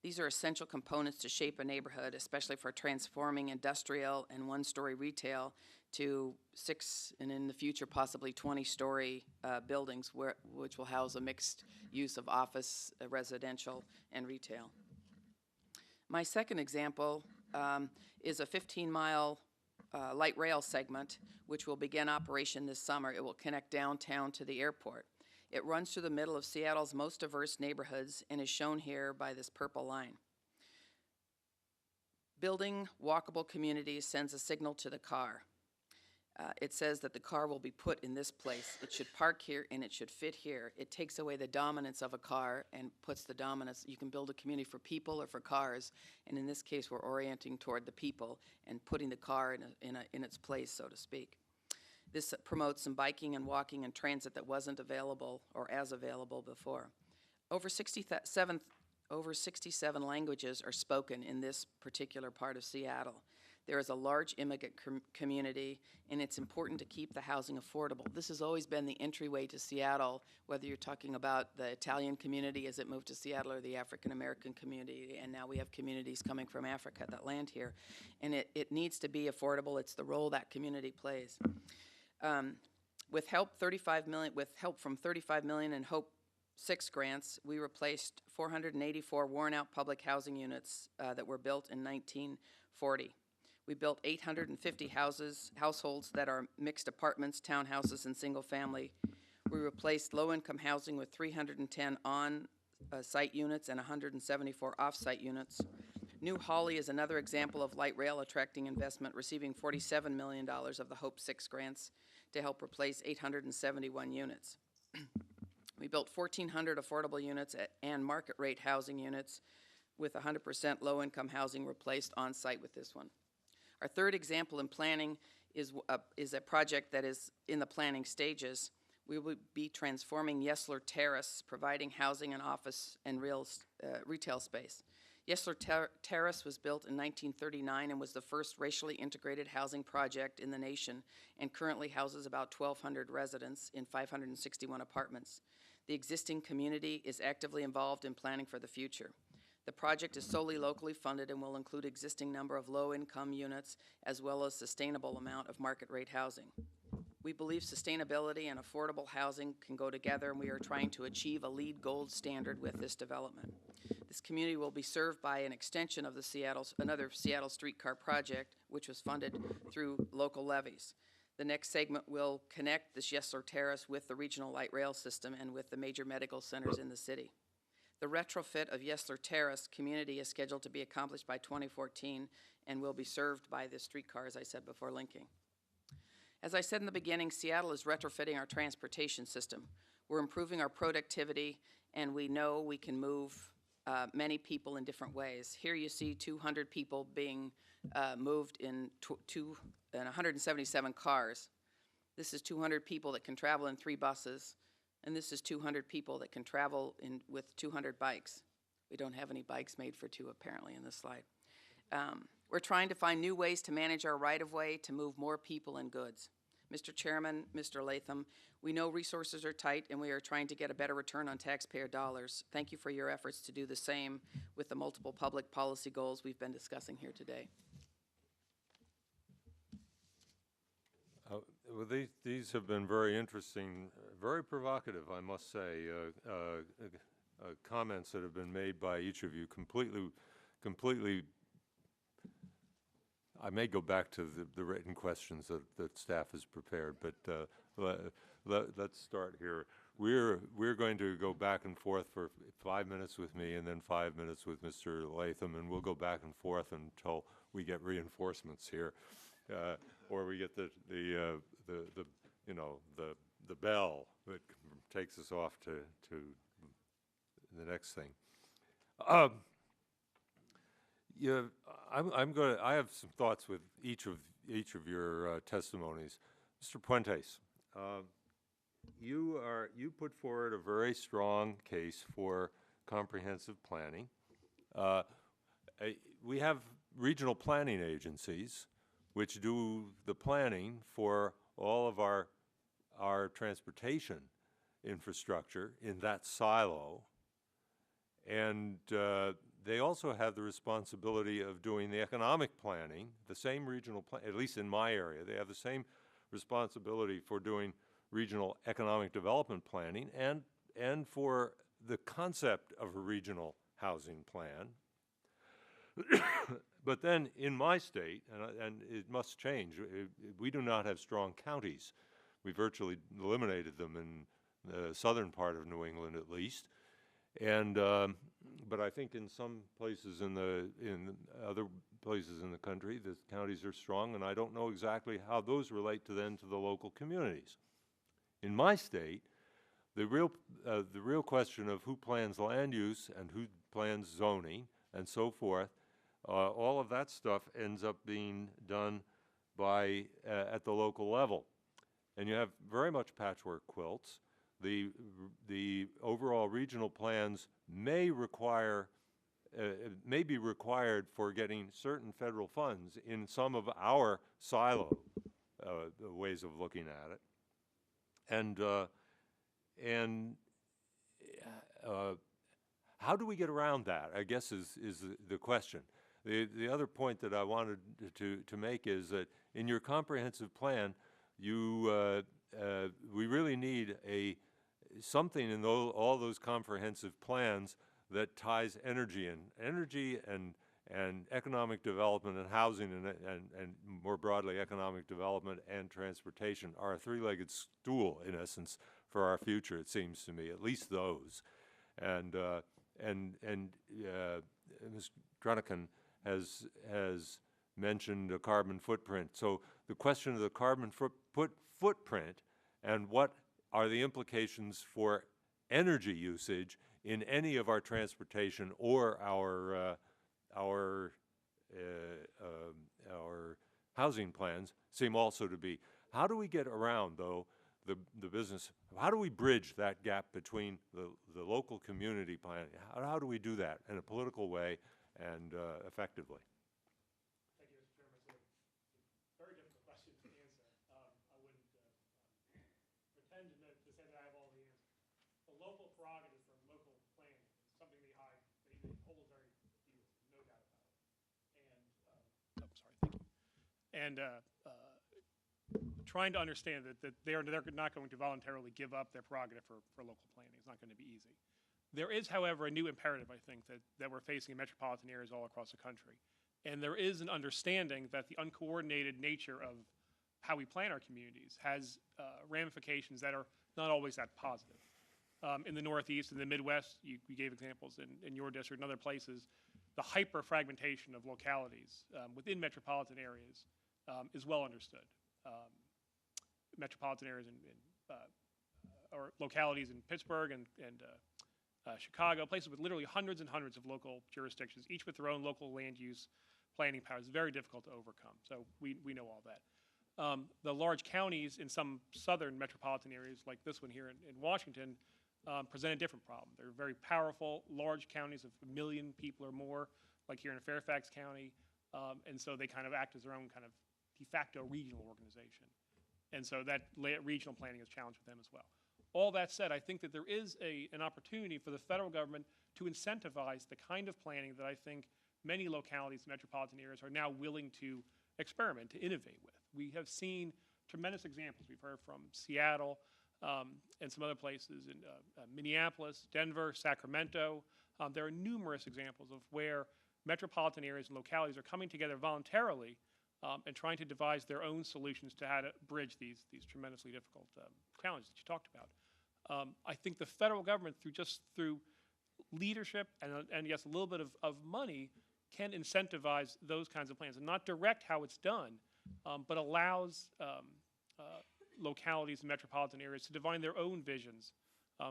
These are essential components to shape a neighborhood, especially for transforming industrial and one-story retail to 6, and in the future possibly 20-story buildings which will house a mixed use of office, residential, and retail. My second example is a 15-mile light rail segment which will begin operation this summer. It will connect downtown to the airport. It runs through the middle of Seattle's most diverse neighborhoods and is shown here by this purple line. Building walkable communities sends a signal to the car. It says that the car will be put in this place. It should park here and it should fit here. It takes away the dominance of a car and puts the dominance. You can build a community for people or for cars, and in this case we're orienting toward the people and putting the car in its place, so to speak. This promotes some biking and walking and transit that wasn't available or as available before. Over 67 languages are spoken in this particular part of Seattle. There is a large immigrant community, and it's important to keep the housing affordable. This has always been the entryway to Seattle, whether you're talking about the Italian community as it moved to Seattle or the African American community, and now we have communities coming from Africa that land here. And it needs to be affordable. It's the role that community plays. With help from 35 million in Hope 6 grants, we replaced 484 worn-out public housing units that were built in 1940. We built 850 households that are mixed apartments, townhouses, and single-family. We replaced low-income housing with 310 on-site units and 174 off-site units. New Hawley is another example of light rail attracting investment, receiving $47 million of the Hope 6 grants to help replace 871 units. We built 1,400 affordable units and market-rate housing units with 100% low-income housing replaced on-site with this one. Our third example in planning is a project that is in the planning stages. We will be transforming Yesler Terrace, providing housing and office and retail space. Yesler Terrace was built in 1939 and was the first racially integrated housing project in the nation and currently houses about 1,200 residents in 561 apartments. The existing community is actively involved in planning for the future. The project is solely locally funded and will include existing number of low-income units as well as sustainable amount of market-rate housing. We believe sustainability and affordable housing can go together, and we are trying to achieve a LEED Gold standard with this development. This community will be served by an extension of another Seattle streetcar project, which was funded through local levies. The next segment will connect this Yesler Terrace with the regional light rail system and with the major medical centers in the city. The retrofit of Yesler Terrace community is scheduled to be accomplished by 2014 and will be served by the streetcar, as I said before, linking. As I said in the beginning, Seattle is retrofitting our transportation system. We're improving our productivity, and we know we can move many people in different ways. Here you see 200 people being moved in 177 cars. This is 200 people that can travel in 3 buses. And this is 200 people that can travel with 200 bikes. We don't have any bikes made for 2 apparently in this slide. We're trying to find new ways to manage our right-of-way to move more people and goods. Mr. Chairman, Mr. Latham, we know resources are tight and we are trying to get a better return on taxpayer dollars. Thank you for your efforts to do the same with the multiple public policy goals we've been discussing here today. Well, these have been very interesting, very provocative, I must say, comments that have been made by each of you, completely, I may go back to the written questions that staff has prepared, but let's start here. We're going to go back and forth for 5 minutes with me and then 5 minutes with Mr. Latham, and we'll go back and forth until we get reinforcements here. Or we get the bell that takes us off to the next thing. I have some thoughts with each of your testimonies. Mr. Puentes, you put forward a very strong case for comprehensive planning. We have regional planning agencies which do the planning for all of our transportation infrastructure in that silo. And they also have the responsibility of doing the economic planning, the same regional plan, at least in my area, they have the same responsibility for doing regional economic development planning and for the concept of a regional housing plan. But then in my state, and it must change, we do not have strong counties. We virtually eliminated them in the southern part of New England at least. And but I think in some places in other places in the country, the counties are strong, and I don't know exactly how those relate to the local communities. In my state, the real question of who plans land use and who plans zoning and so forth, all of that stuff ends up being done by at the local level, and you have very much patchwork quilts. The overall regional plans may be required for getting certain federal funds in some of our silo ways of looking at it, and how do we get around that, I guess is the question. The other point that I wanted to make is that in your comprehensive plan, we really need something in all those comprehensive plans that ties energy and economic development and housing and more broadly economic development and transportation are a three-legged stool in essence for our future, it seems to me, at least those. And Ms. Crunican has mentioned a carbon footprint. So the question of the carbon footprint and what are the implications for energy usage in any of our transportation or our housing plans seem also to be. How do we get around, though, the business? How do we bridge that gap between the local community planning? How do we do that in a political way and effectively? Thank you, Mr. Chairman. It's a very difficult question to answer. I wouldn't pretend to say that I have all the answers. The local prerogative for local planning is something they hold very dearly, no doubt about it. And I'm sorry, thank you. And trying to understand that they're not going to voluntarily give up their prerogative for local planning is not going to be easy. There is, however, a new imperative, I think, that we're facing in metropolitan areas all across the country. And there is an understanding that the uncoordinated nature of how we plan our communities has ramifications that are not always that positive. In the Northeast and the Midwest, you gave examples in your district and other places, the hyper-fragmentation of localities within metropolitan areas is well understood. Metropolitan areas or localities in Pittsburgh and Chicago, places with literally hundreds and hundreds of local jurisdictions, each with their own local land use planning powers, is very difficult to overcome. So we know all that. The large counties in some southern metropolitan areas, like this one here in Washington, present a different problem. They're very powerful, large counties of 1 million people or more, like here in Fairfax County, and so they kind of act as their own kind of de facto regional organization. And so that regional planning is challenged with them as well. All that said, I think that there is an opportunity for the federal government to incentivize the kind of planning that I think many localities in metropolitan areas are now willing to experiment, to innovate with. We have seen tremendous examples. We've heard from Seattle and some other places in Minneapolis, Denver, Sacramento. There are numerous examples of where metropolitan areas and localities are coming together voluntarily and trying to devise their own solutions to how to bridge these tremendously difficult challenges that you talked about. I think the federal government, through leadership and yes, a little bit of money, can incentivize those kinds of plans and not direct how it's done, but allows localities and metropolitan areas to define their own visions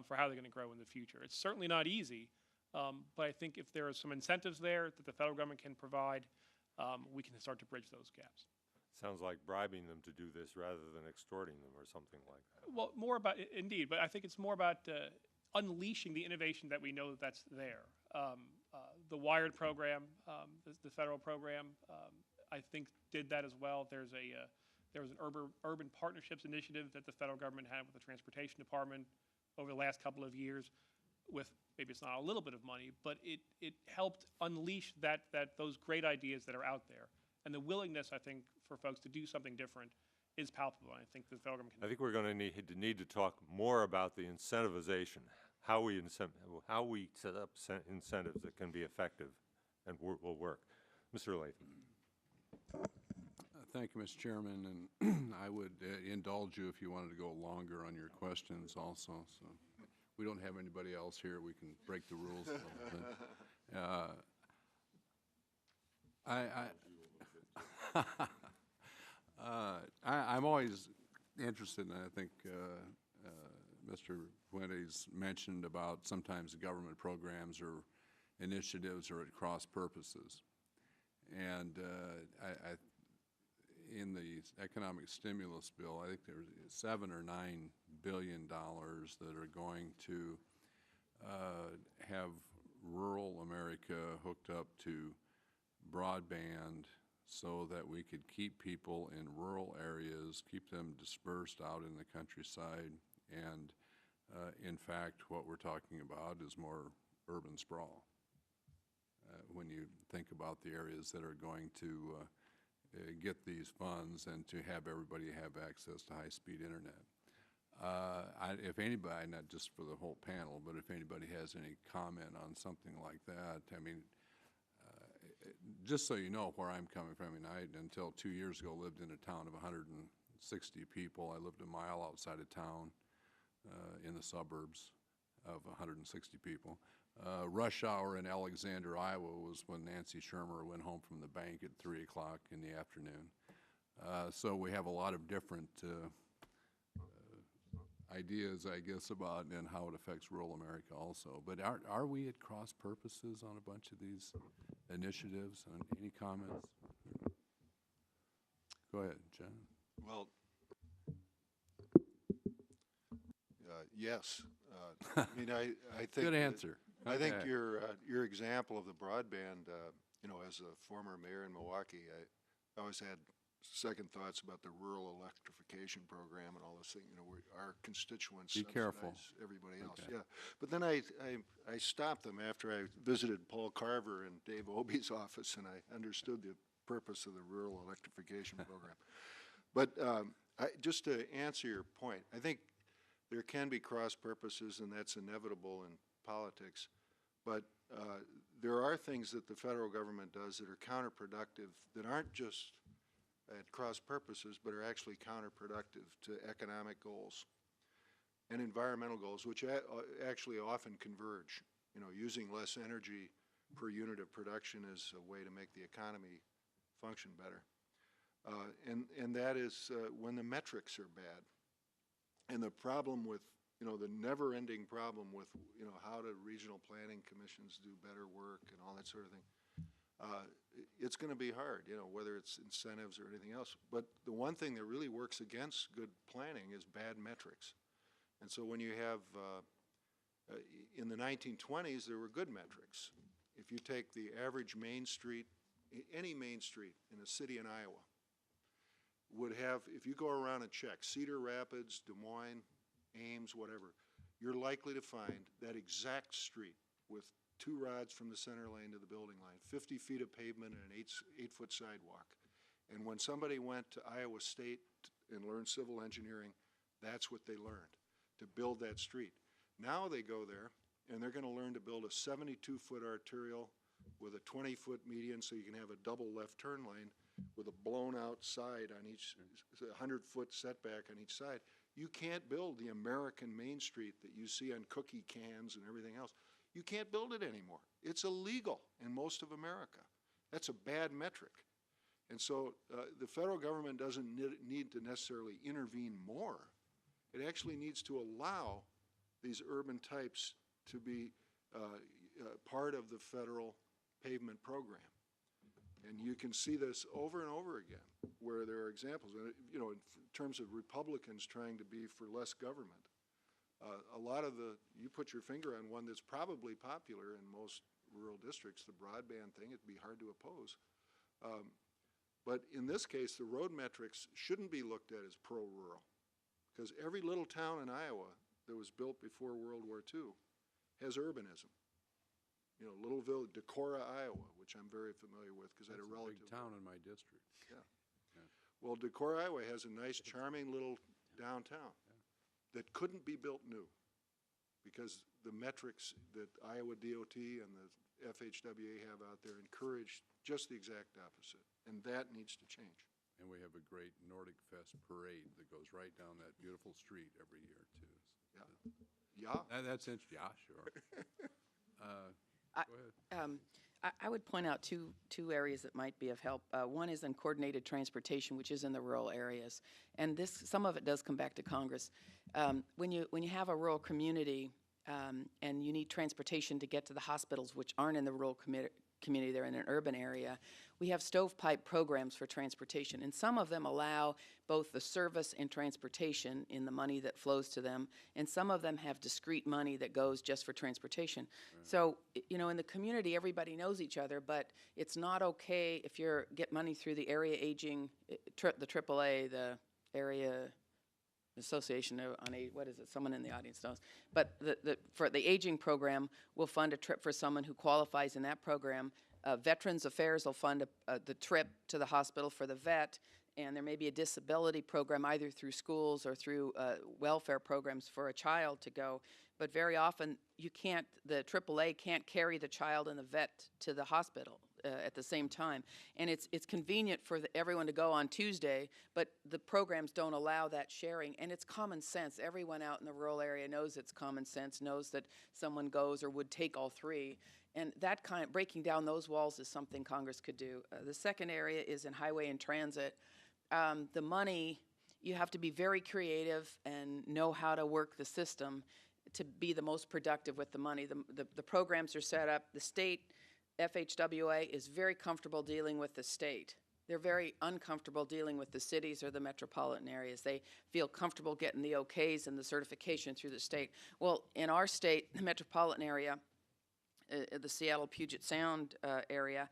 for how they're going to grow in the future. It's certainly not easy, but I think if there are some incentives there that the federal government can provide, we can start to bridge those gaps. Sounds like bribing them to do this rather than extorting them or something like that. Well, more about, indeed, but I think it's more about unleashing the innovation that we know that's there. The Wired program, the federal program, I think did that as well. There was an urban partnerships initiative that the federal government had with the transportation department over the last couple of years with, maybe it's not a little bit of money, but it helped unleash those great ideas that are out there. And the willingness, I think, for folks to do something different is palpable. I think the federal government I think we're going to need to talk more about the incentivization, how we set up incentives that can be effective and will work. Mr. Latham. Thank you, Mr. Chairman, and I would indulge you if you wanted to go longer on your questions also. So we don't have anybody else here. We can break the rules a little bit. I'm always interested, and I think Mr. Puentes mentioned about sometimes government programs or initiatives are at cross purposes. And in the economic stimulus bill, I think there's $7 or $9 billion that are going to have rural America hooked up to broadband so that we could keep people in rural areas, keep them dispersed out in the countryside, and in fact, what we're talking about is more urban sprawl. When you think about the areas that are going to get these funds and to have everybody have access to high-speed internet. If anybody, not just for the whole panel, but if anybody has any comment on something like that, I mean, just so you know where I'm coming from, I mean, I, until 2 years ago, lived in a town of 160 people. I lived a mile outside of town in the suburbs of 160 people. Rush hour in Alexander, Iowa was when Nancy Shermer went home from the bank at 3 o'clock in the afternoon. So we have a lot of different ideas, I guess, about and how it affects rural America also. But are we at cross purposes on a bunch of these initiatives? Any comments? Go ahead, John. Well, yes. I mean, I think Good answer. I think Okay. your example of the broadband, you know, as a former mayor in Milwaukee, I always had second thoughts about the rural electrification program and all this thing. You know, our constituents Be careful. subsidize everybody else. Okay. Yeah, but then I stopped them after I visited Paul Carver and Dave Obie's office, and I understood the purpose of the rural electrification program. But just to answer your point, I think there can be cross purposes, and that's inevitable in politics. But there are things that the federal government does that are counterproductive, that aren't just at cross purposes, but are actually counterproductive to economic goals and environmental goals, which actually often converge. You know, using less energy per unit of production is a way to make the economy function better. And that is when the metrics are bad. And the problem with, you know, the never-ending problem with, you know, how do regional planning commissions do better work and all that sort of thing, it's going to be hard, you know, whether it's incentives or anything else. But the one thing that really works against good planning is bad metrics. And so when you have, in the 1920s, there were good metrics. If you take the average main street, any main street in a city in Iowa, would have, if you go around and check, Cedar Rapids, Des Moines, Ames, whatever, you're likely to find that exact street with 2 rods from the center lane to the building line, 50 feet of pavement and an 8-foot sidewalk. And when somebody went to Iowa State and learned civil engineering, that's what they learned, to build that street. Now they go there and they're going to learn to build a 72-foot arterial with a 20-foot median so you can have a double left turn lane with a blown out side on each, 100-foot setback on each side. You can't build the American Main Street that you see on cookie cans and everything else. You can't build it anymore. It's illegal in most of America. That's a bad metric. And so the federal government doesn't need to necessarily intervene more. It actually needs to allow these urban types to be part of the federal pavement program. And you can see this over and over again, where there are examples. And, you know, in terms of Republicans trying to be for less government, a lot of you put your finger on one that's probably popular in most rural districts, the broadband thing. It'd be hard to oppose. But in this case, the road metrics shouldn't be looked at as pro-rural, because every little town in Iowa that was built before World War II has urbanism. You know, Littleville, Decorah, Iowa, which I'm very familiar with because I had a relative. Big town in my district. Yeah. Well, Decorah, Iowa has a nice, charming little downtown that couldn't be built new because the metrics that Iowa DOT and the FHWA have out there encourage just the exact opposite, and that needs to change. And we have a great Nordic Fest parade that goes right down that beautiful street every year, too. Yeah. That's interesting. Yeah, sure. Go ahead. I would point out two areas that might be of help. One is in coordinated transportation, which is in the rural areas, and some of it does come back to Congress. When you have a rural community and you need transportation to get to the hospitals, which aren't in the rural community, they're in an urban area, we have stovepipe programs for transportation, and some of them allow both the service and transportation in the money that flows to them, and some of them have discrete money that goes just for transportation. Right. So, you know, in the community, everybody knows each other, but it's not okay if you get money through the area aging, the AAA, the area association on a, what is it, someone in the audience knows, but for the aging program, we'll fund a trip for someone who qualifies in that program. Veterans Affairs will fund the trip to the hospital for the vet, and there may be a disability program either through schools or through welfare programs for a child to go. But very often the AAA can't carry the child and the vet to the hospital at the same time. And it's convenient for everyone to go on Tuesday, but the programs don't allow that sharing. And it's common sense. Everyone out in the rural area knows it's common sense, knows that someone goes or would take all three. And that breaking down those walls is something Congress could do. The second area is in highway and transit. The money, you have to be very creative and know how to work the system to be the most productive with the money. The programs are set up. The state FHWA is very comfortable dealing with the state. They're very uncomfortable dealing with the cities or the metropolitan areas. They feel comfortable getting the okays and the certification through the state. Well, in our state, the metropolitan area, the Seattle Puget Sound area,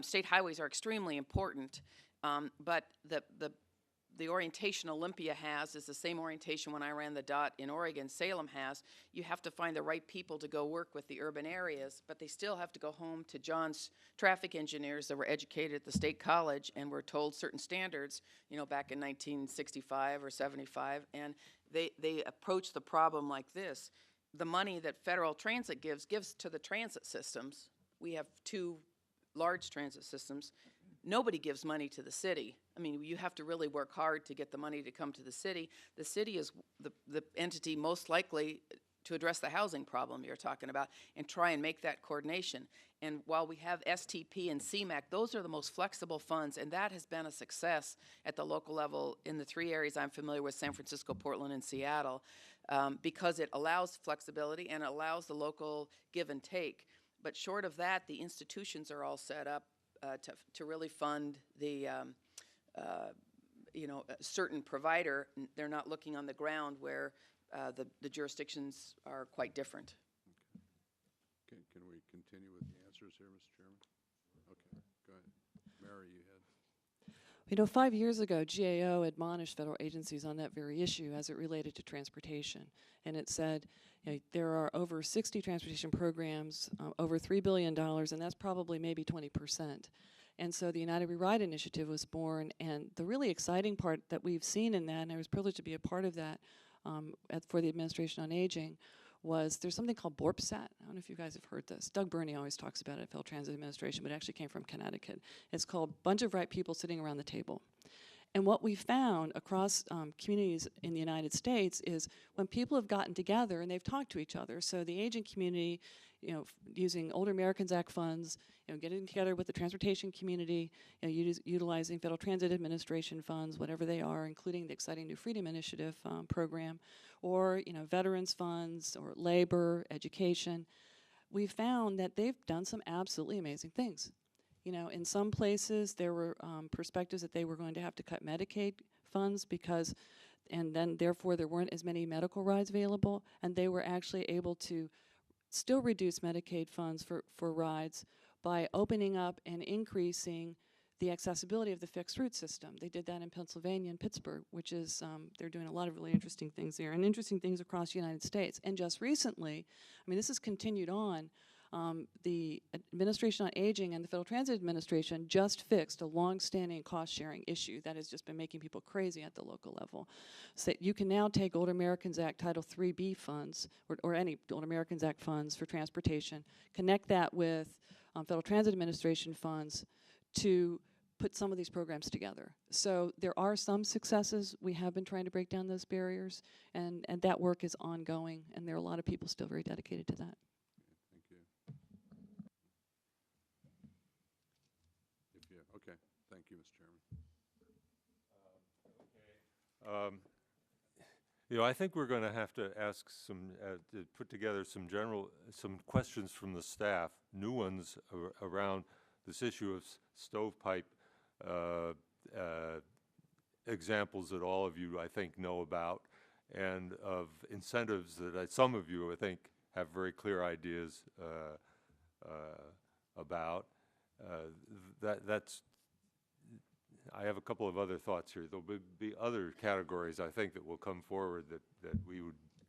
state highways are extremely important, but the orientation Olympia has is the same orientation when I ran the DOT in Oregon, Salem has. You have to find the right people to go work with the urban areas, but they still have to go home to John's traffic engineers that were educated at the state college and were told certain standards, you know, back in 1965 or 75, and they approach the problem like this. The money that federal transit gives to the transit systems. We have two large transit systems. Nobody gives money to the city. I mean, you have to really work hard to get the money to come to the city. The city is the entity most likely to address the housing problem you're talking about and try and make that coordination. And while we have STP and CMAQ, those are the most flexible funds, and that has been a success at the local level in the three areas I'm familiar with, San Francisco, Portland, and Seattle, because it allows flexibility and it allows the local give and take. But short of that, the institutions are all set up to really fund the a certain provider. They're not looking on the ground where the jurisdictions are quite different. Okay. Can we continue with the answers here, Mr. Chairman? Okay, go ahead. Mary, you had. You know, 5 years ago, GAO admonished federal agencies on that very issue as it related to transportation. And it said, you know, there are over 60 transportation programs, over $3 billion, and that's probably maybe 20%. And so the United We Ride initiative was born, and the really exciting part that we've seen in that, and I was privileged to be a part of that for the Administration on Aging, was there's something called BORPSAT. I don't know if you guys have heard this. Doug Burney always talks about it at Federal Transit Administration, but it actually came from Connecticut. It's called Bunch of Right People Sitting Around the Table. And what we found across communities in the United States is when people have gotten together and they've talked to each other, so the aging community, you know, using Older Americans Act funds, you know, getting together with the transportation community, you know, utilizing Federal Transit Administration funds, whatever they are, including the Exciting New Freedom Initiative program, or, you know, veterans funds, or labor, education, we found that they've done some absolutely amazing things. You know, in some places, there were perspectives that they were going to have to cut Medicaid funds because, and then therefore there weren't as many medical rides available, and they were actually able to still reduce Medicaid funds for rides by opening up and increasing the accessibility of the fixed route system. They did that in Pennsylvania and Pittsburgh, which is, they're doing a lot of really interesting things there, and interesting things across the United States. And just recently, I mean, this has continued on, the Administration on Aging and the Federal Transit Administration just fixed a long-standing cost-sharing issue that has just been making people crazy at the local level. So you can now take Older Americans Act Title IIIB funds, or any Older Americans Act funds for transportation, connect that with Federal Transit Administration funds to put some of these programs together. So there are some successes. We have been trying to break down those barriers, and that work is ongoing, and there are a lot of people still very dedicated to that. Thank you. Okay, thank you, Mr. Chairman. You know, I think we're going to have to ask some, to put together some questions from the staff, new ones around this issue of stovepipe examples that all of you, I think, know about, and of incentives that some of you, I think, have very clear ideas about. I have a couple of other thoughts here. There'll be other categories, I think, that will come forward that we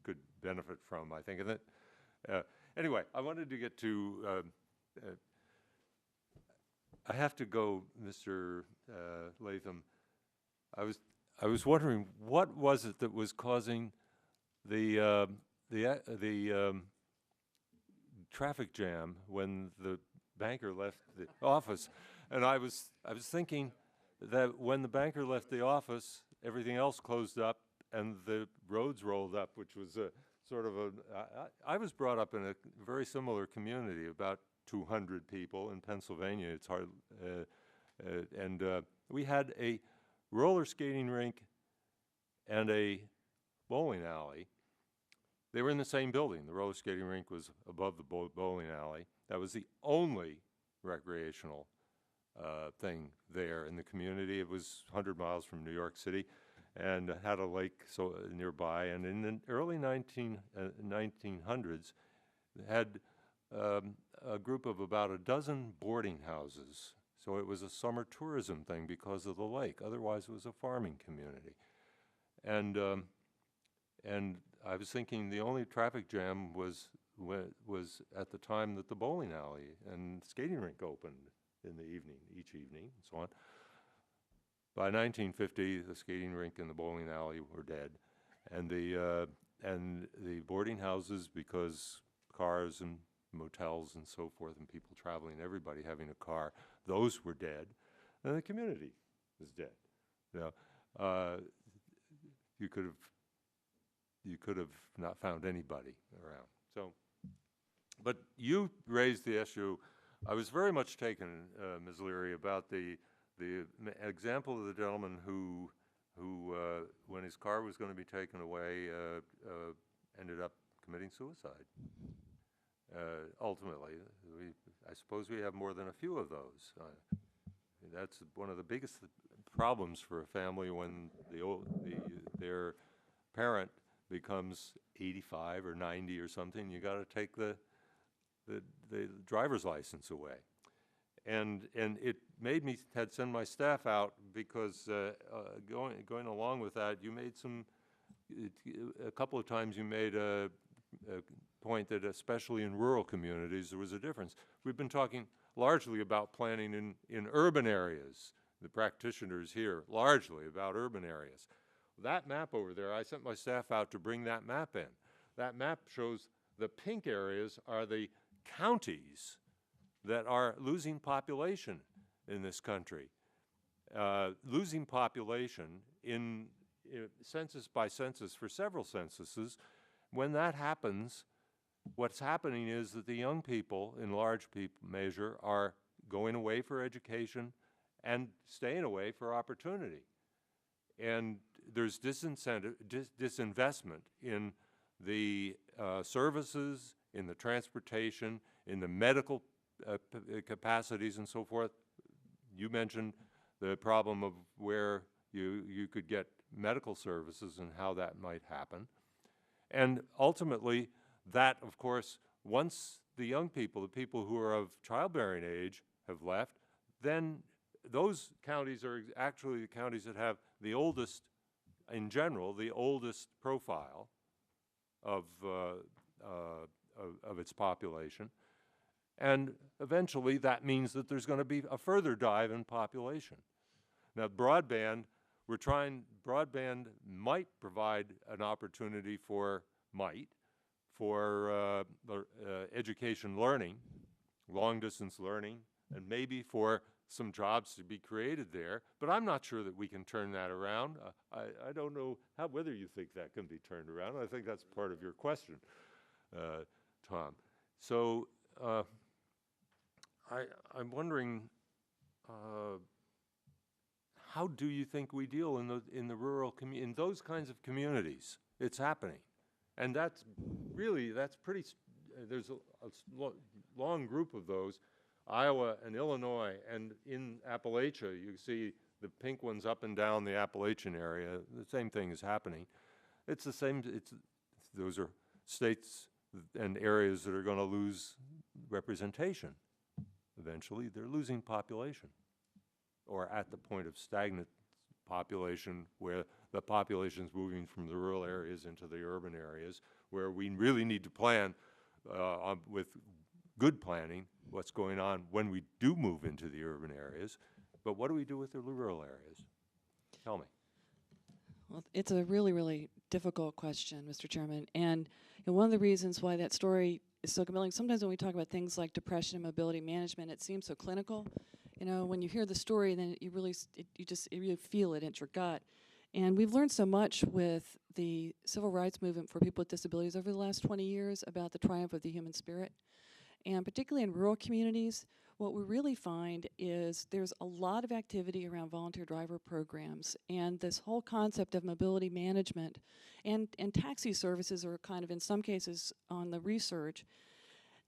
could benefit from, I think. And that, anyway, I wanted to get to, I have to go, Mr. Latham. I was wondering, what was it that was causing the traffic jam when the banker left the office? And I was thinking that when the banker left the office, everything else closed up and the roads rolled up, which was a sort of a, I was brought up in a very similar community, about 200 people in Pennsylvania. It's hard, and we had a roller skating rink and a bowling alley. They were in the same building. The roller skating rink was above the bowling alley. That was the only recreational thing there in the community. It was 100 miles from New York City and had a lake nearby. And in the early 1900s, had a group of about a dozen boarding houses. So it was a summer tourism thing because of the lake. Otherwise, it was a farming community. And I was thinking the only traffic jam was at the time that the bowling alley and skating rink opened in the evening, each evening, and so on. By 1950, the skating rink and the bowling alley were dead, and the boarding houses, because cars and motels and so forth, and people traveling, everybody having a car, those were dead, and the community was dead. You know, you could have not found anybody around. So, but you raised the issue. I was very much taken, Ms. Leary, about the example of the gentleman who when his car was going to be taken away, ended up committing suicide. Ultimately, I suppose we have more than a few of those. That's one of the biggest problems for a family when their parent becomes 85 or 90 or something. You got to take the driver's license away, and it made me send my staff out because going along with that, you made a couple of times you made a point that especially in rural communities there was a difference. We've been talking largely about planning in urban areas. The practitioners here largely about urban areas. That map over there, I sent my staff out to bring that map in. That map shows the pink areas are the counties that are losing population in this country. Losing population in census by census for several censuses. When that happens, what's happening is that the young people, in large measure, are going away for education and staying away for opportunity. And there's disinvestment in the services, in the transportation, in the medical capacities and so forth you mentioned the problem of where you could get medical services and how that might happen. And ultimately, that, of course, once the young people, the people who are of childbearing age, have left, then those counties are actually the counties that have the oldest, in general, the oldest profile of its population. And eventually, that means that there's going to be a further dive in population. Now, broadband might provide an opportunity for education learning, long-distance learning, and maybe for some jobs to be created there. But I'm not sure that we can turn that around. I don't know whether you think that can be turned around. I think that's part of your question, Tom. So I'm wondering, how do you think we deal in the rural in those kinds of communities? It's happening, and that's pretty. There's a long group of those, Iowa and Illinois, and in Appalachia, you see the pink ones up and down the Appalachian area. The same thing is happening. It's the same. Those are states and areas that are going to lose representation. Eventually, they're losing population, or at the point of stagnant population where the population is moving from the rural areas into the urban areas, where we really need to plan with good planning what's going on when we do move into the urban areas. But what do we do with the rural areas? Tell me. Well, it's a really, really difficult question, Mr. Chairman. And one of the reasons why that story is so compelling, sometimes when we talk about things like depression and mobility management, it seems so clinical. You know, when you hear the story, then you really feel it in your gut. And we've learned so much with the civil rights movement for people with disabilities over the last 20 years about the triumph of the human spirit. And particularly in rural communities, what we really find is there's a lot of activity around volunteer driver programs, and this whole concept of mobility management and taxi services are kind of, in some cases, on the research.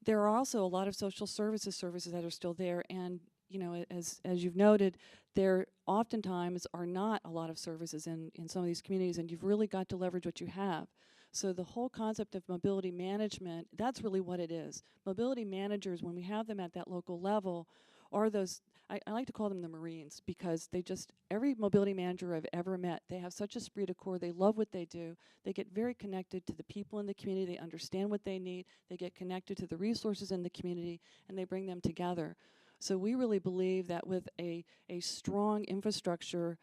There are also a lot of social services that are still there, and you know, as you've noted, there oftentimes are not a lot of services in some of these communities, and you've really got to leverage what you have. So the whole concept of mobility management, that's really what it is. Mobility managers, when we have them at that local level, are those, I like to call them the Marines, because they just, every mobility manager I've ever met, they have such a esprit de corps, they love what they do, they get very connected to the people in the community, they understand what they need, they get connected to the resources in the community, and they bring them together. So we really believe that with a strong infrastructure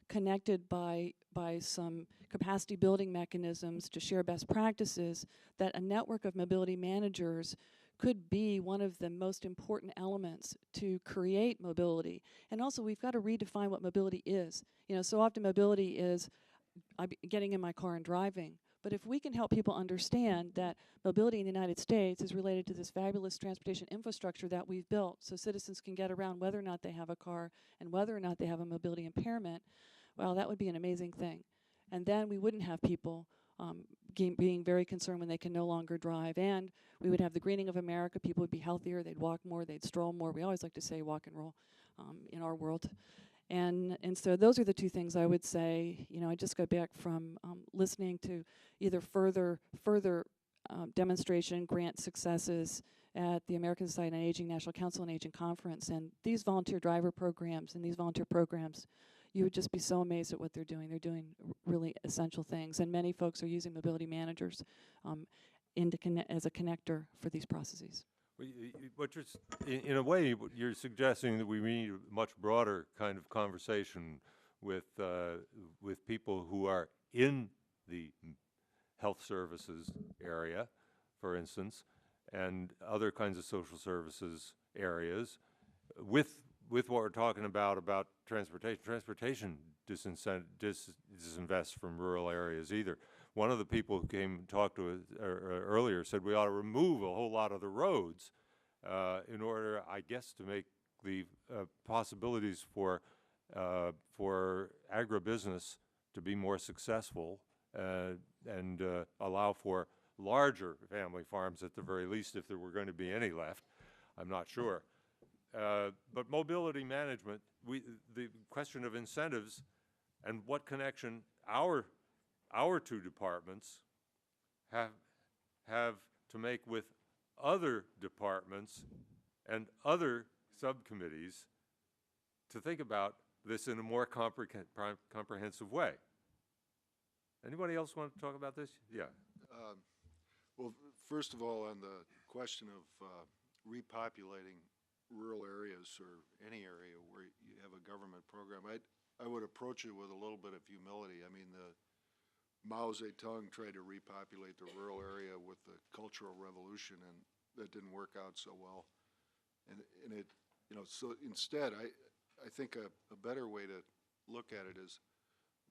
connected by some capacity building mechanisms to share best practices, that a network of mobility managers could be one of the most important elements to create mobility. And also, we've got to redefine what mobility is. You know, so often mobility is getting in my car and driving. But if we can help people understand that mobility in the United States is related to this fabulous transportation infrastructure that we've built, so citizens can get around whether or not they have a car and whether or not they have a mobility impairment, well, that would be an amazing thing. And then we wouldn't have people being very concerned when they can no longer drive. And we would have the greening of America. People would be healthier. They'd walk more. They'd stroll more. We always like to say walk and roll in our world. And so those are the two things I would say. You know, I just got back from listening to either further demonstration grant successes at the American Society on Aging National Council on Aging Conference. And these volunteer driver programs and these volunteer programs, you would just be so amazed at what they're doing. They're doing really essential things. And many folks are using mobility managers as a connector for these processes. In a way, you're suggesting that we need a much broader kind of conversation with people who are in the health services area, for instance, and other kinds of social services areas, with what we're talking about transportation. Transportation disinvests from rural areas either. One of the people who came and talked to us earlier said we ought to remove a whole lot of the roads in order, I guess, to make the possibilities for agribusiness to be more successful and allow for larger family farms at the very least, if there were going to be any left. I'm not sure. But mobility management, the question of incentives and what connection our two departments have to make with other departments and other subcommittees to think about this in a more comprehensive way. Anybody else want to talk about this? Yeah. Well, first of all, on the question of repopulating rural areas or any area where you have a government program, I would approach it with a little bit of humility. I mean, the Mao Zedong tried to repopulate the rural area with the Cultural Revolution, and that didn't work out so well. And it, you know, so instead, I think a better way to look at it is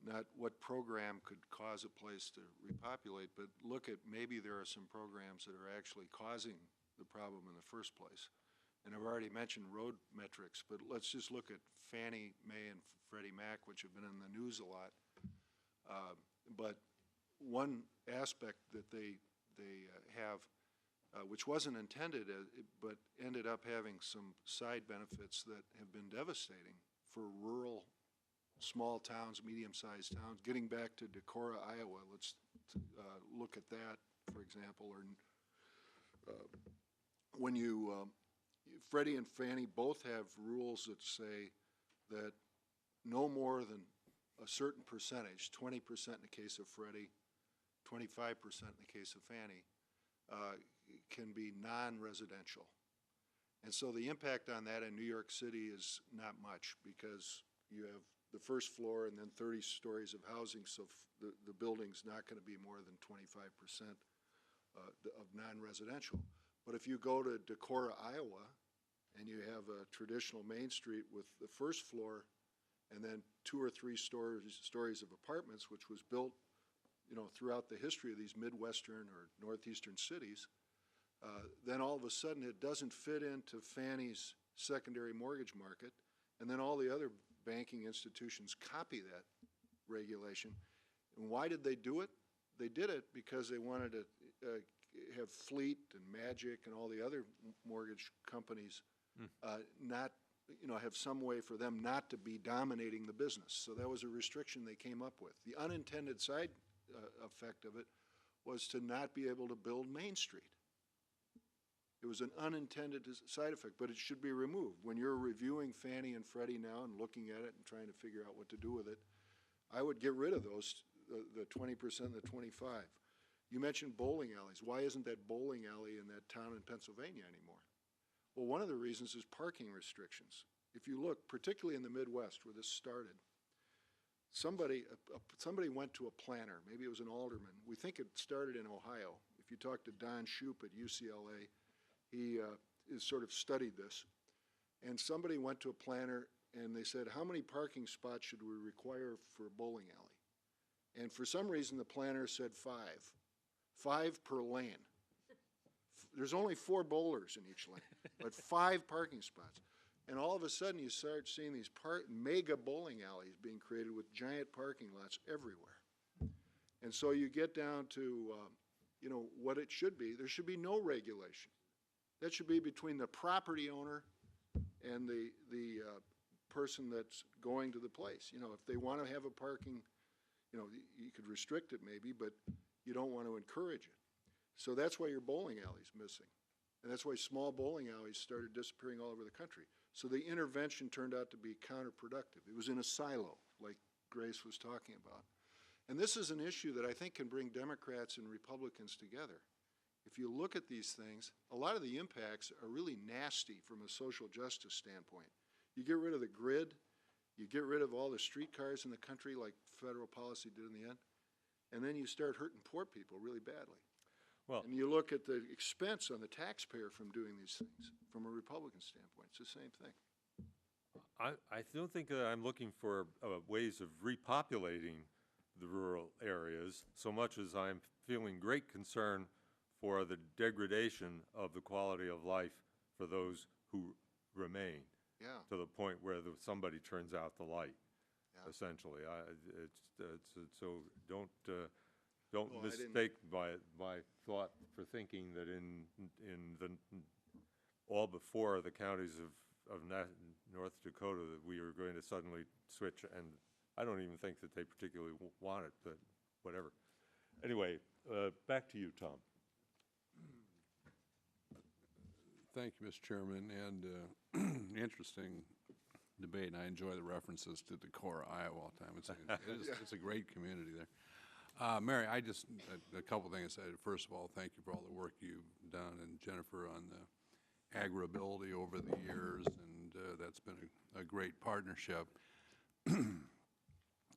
not what program could cause a place to repopulate, but look at maybe there are some programs that are actually causing the problem in the first place. And I've already mentioned road metrics, but let's just look at Fannie Mae and Freddie Mac, which have been in the news a lot. But one aspect that they have, which wasn't intended, but ended up having some side benefits that have been devastating for rural, small towns, medium-sized towns. Getting back to Decorah, Iowa, let's look at that, for example. Or when Freddie and Fannie both have rules that say that no more than a certain percentage, 20% in the case of Freddie, 25% in the case of Fannie, can be non-residential. And so the impact on that in New York City is not much, because you have the first floor and then 30 stories of housing, so the building's not going to be more than 25% of non-residential. But if you go to Decorah, Iowa, and you have a traditional Main Street with the first floor and then 2 or 3 stories of apartments, which was built, you know, throughout the history of these Midwestern or Northeastern cities, then all of a sudden it doesn't fit into Fannie's secondary mortgage market, and then all the other banking institutions copy that regulation. And why did they do it? They did it because they wanted to have Fleet and Magic and all the other mortgage companies not, you know, have some way for them not to be dominating the business. So that was a restriction they came up with. The unintended side effect of it was to not be able to build Main Street. It was an unintended side effect, but it should be removed. When you're reviewing Fannie and Freddie now and looking at it and trying to figure out what to do with it, I would get rid of those, the 20% and the 25. You mentioned bowling alleys. Why isn't that bowling alley in that town in Pennsylvania anymore? Well, one of the reasons is parking restrictions. If you look, particularly in the Midwest where this started, somebody went to a planner, maybe it was an alderman. We think it started in Ohio. If you talk to Don Shoup at UCLA, he has sort of studied this. And somebody went to a planner and they said, how many parking spots should we require for a bowling alley? And for some reason the planner said 5. 5 per lane. There's only 4 bowlers in each lane, but 5 parking spots. And all of a sudden you start seeing these mega bowling alleys being created with giant parking lots everywhere. And so you get down to, you know, what it should be. There should be no regulation. That should be between the property owner and the person that's going to the place. You know, if they want to have a parking, you know, you could restrict it maybe, but you don't want to encourage it. So that's why your bowling alley's missing. And that's why small bowling alleys started disappearing all over the country. So the intervention turned out to be counterproductive. It was in a silo, like Grace was talking about. And this is an issue that I think can bring Democrats and Republicans together. If you look at these things, a lot of the impacts are really nasty from a social justice standpoint. You get rid of the grid, you get rid of all the streetcars in the country like federal policy did in the end, and then you start hurting poor people really badly. Well, and you look at the expense on the taxpayer from doing these things. From a Republican standpoint, it's the same thing. I don't think that I'm looking for ways of repopulating the rural areas so much as I'm feeling great concern for the degradation of the quality of life for those who remain. Yeah. To the point where somebody turns out the light, yeah. Essentially. So don't mistake my thought for thinking that in all but 4 of the counties of North Dakota that we were going to suddenly switch, and I don't even think that they particularly want it, but whatever. Anyway, back to you, Tom. Thank you, Mr. Chairman, and interesting debate, and I enjoy the references to Decorah, Iowa all the time. It's a great community there. Mary, a couple things. First of all, thank you for all the work you've done, and Jennifer on the agriability over the years, and that's been a great partnership.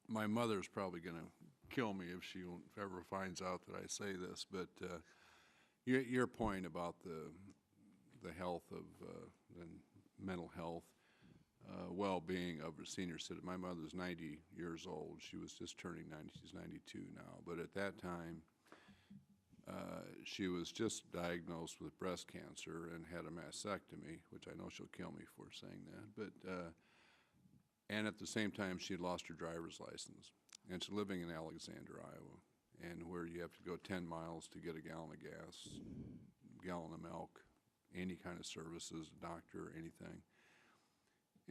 My mother's probably going to kill me if she ever finds out that I say this, but your point about the health of and mental health, well-being of a senior citizen. My mother's 90 years old. She was just turning 90. She's 92 now. But at that time, she was just diagnosed with breast cancer and had a mastectomy, which I know she'll kill me for saying that. But and at the same time, she had lost her driver's license. And she's living in Alexander, Iowa, and where you have to go 10 miles to get a gallon of gas, gallon of milk, any kind of services, doctor, anything.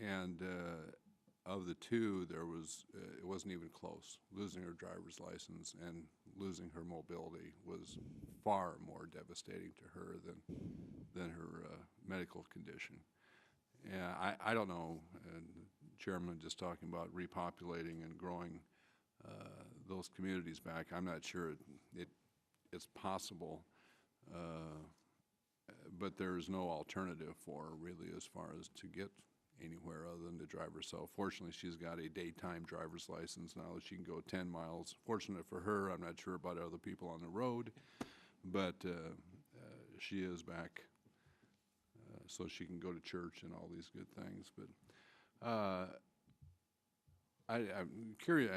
And of the two, it wasn't even close. Losing her driver's license and losing her mobility was far more devastating to her than her medical condition. Yeah, I don't know, and Chairman just talking about repopulating and growing those communities back. I'm not sure it's possible, but there's no alternative for her really as far as to get anywhere other than to drive herself. Fortunately, she's got a daytime driver's license now that she can go 10 miles. Fortunate for her, I'm not sure about other people on the road, but she is back, so she can go to church and all these good things. But I'm curious,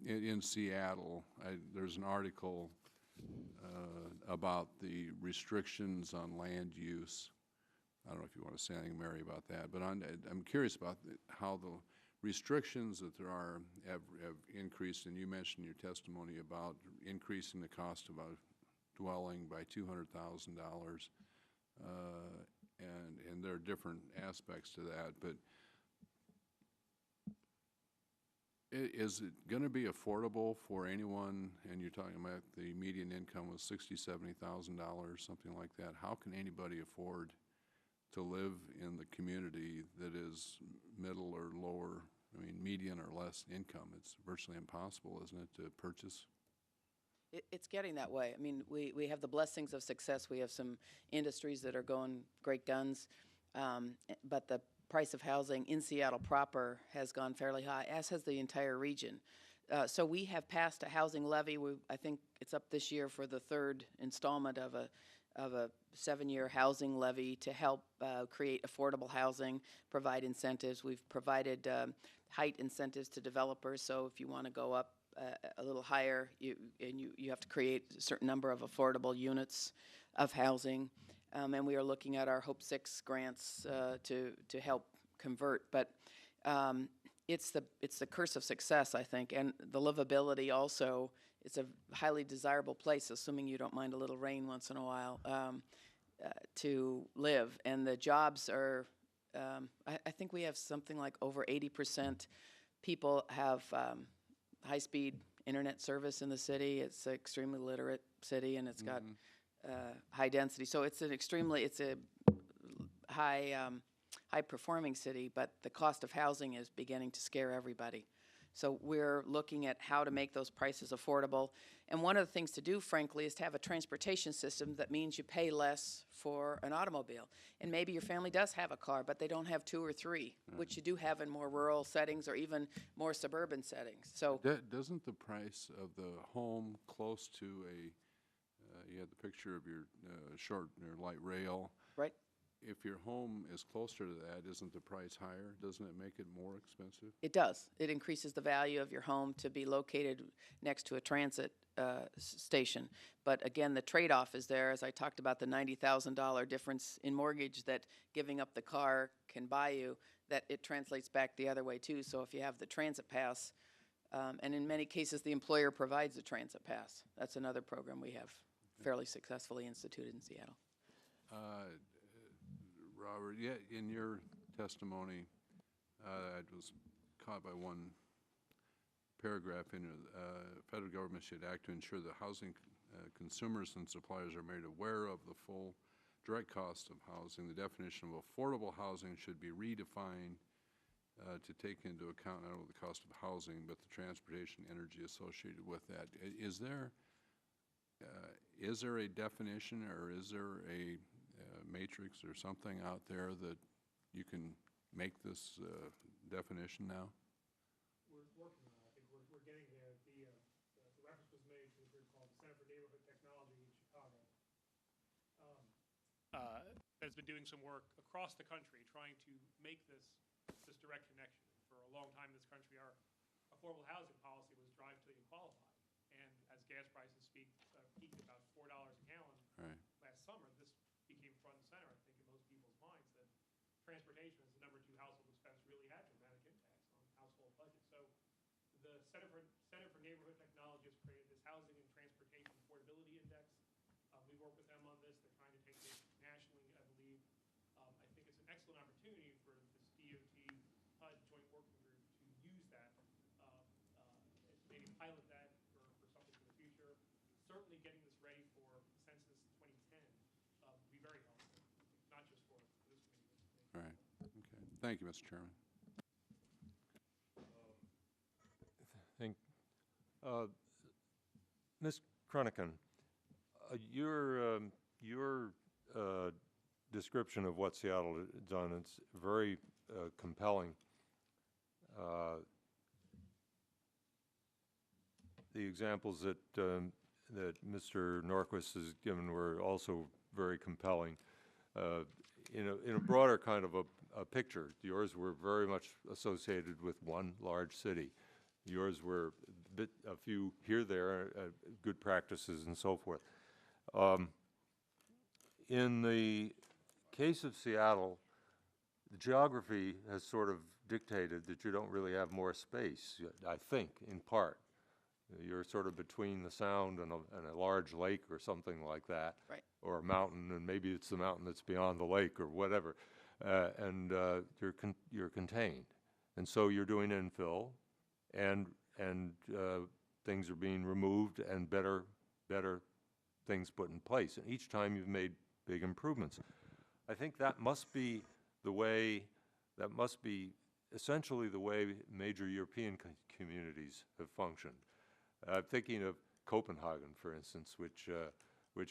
in Seattle, there's an article about the restrictions on land use. I don't know if you want to say anything, Mary, about that, but I'm curious about how the restrictions that there are have increased, and you mentioned in your testimony about increasing the cost of a dwelling by $200,000, and there are different aspects to that, but is it going to be affordable for anyone? And you're talking about the median income was $60,000, $70,000, something like that. How can anybody afford to live in the community that is middle or lower, I mean, median or less income? It's virtually impossible, isn't it, to purchase? It's getting that way. I mean, we have the blessings of success. We have some industries that are going great guns, but the price of housing in Seattle proper has gone fairly high, as has the entire region. So we have passed a housing levy. I think it's up this year for the third installment of a 7-year housing levy to help create affordable housing, provide incentives. We've provided height incentives to developers, so if you want to go up a little higher, you have to create a certain number of affordable units of housing. And we are looking at our Hope 6 grants to help convert. But it's the curse of success, I think, and the livability also. It's a highly desirable place, assuming you don't mind a little rain once in a while, to live. And the jobs are, I think we have something like over 80% people have high-speed internet service in the city. It's an extremely literate city, and it's got high density. So it's a high-performing city, but the cost of housing is beginning to scare everybody. So we're looking at how to make those prices affordable. And one of the things to do, frankly, is to have a transportation system that means you pay less for an automobile. And maybe your family does have a car, but they don't have 2 or 3, which you do have in more rural settings or even more suburban settings. So doesn't the price of the home close to you had the picture of your light rail. right. If your home is closer to that, isn't the price higher? Doesn't it make it more expensive? It does. It increases the value of your home to be located next to a transit station. But again, the trade-off is there, as I talked about the $90,000 difference in mortgage that giving up the car can buy you, that it translates back the other way too. So if you have the transit pass, and in many cases the employer provides the transit pass. That's another program we have fairly successfully instituted in Seattle. Robert, yeah, in your testimony, I was caught by one paragraph in it. Federal government should act to ensure that housing consumers and suppliers are made aware of the full direct cost of housing. The definition of affordable housing should be redefined to take into account not only the cost of housing, but the transportation, energy associated with that. Is there a definition, or is there a matrix or something out there that you can make this definition now? We're working on it. I think we're getting there. The reference was made to a group called the Center for Neighborhood Technology in Chicago. That's been doing some work across the country trying to make this direct connection. For a long time in this country, our affordable housing policy was drive till you qualify. And as gas prices peaked about $4 a gallon last summer, this became front and center, I think, in most people's minds, that transportation as the #2 household expense really had dramatic impacts on household budgets. So the Center for Neighborhood Technology has created this Housing and Transportation Affordability Index. We work with them on this. They're trying to take this nationally, I believe. I think it's an excellent opportunity for this DOT HUD joint working group to use that, maybe pilot that for something for the future. Certainly getting this ready for Census 2010 would be very helpful, not just for this committee. All right. Okay. Thank you, Mr. Chairman. Ms. Crunican, your description of what Seattle has done is very compelling. The examples that Mr. Norquist has given were also very compelling. In a broader kind of a picture, yours were very much associated with one large city. Yours were a few here, there, good practices and so forth. In the case of Seattle, the geography has sort of dictated that you don't really have more space, I think, in part. You're sort of between the Sound and a large lake or something like that, Right. or a mountain, and maybe it's the mountain that's beyond the lake or whatever, and you're contained. And so you're doing infill, and things are being removed and better things put in place. And each time you've made big improvements. I think that must be essentially the way major European communities have functioned. Thinking of Copenhagen, for instance, which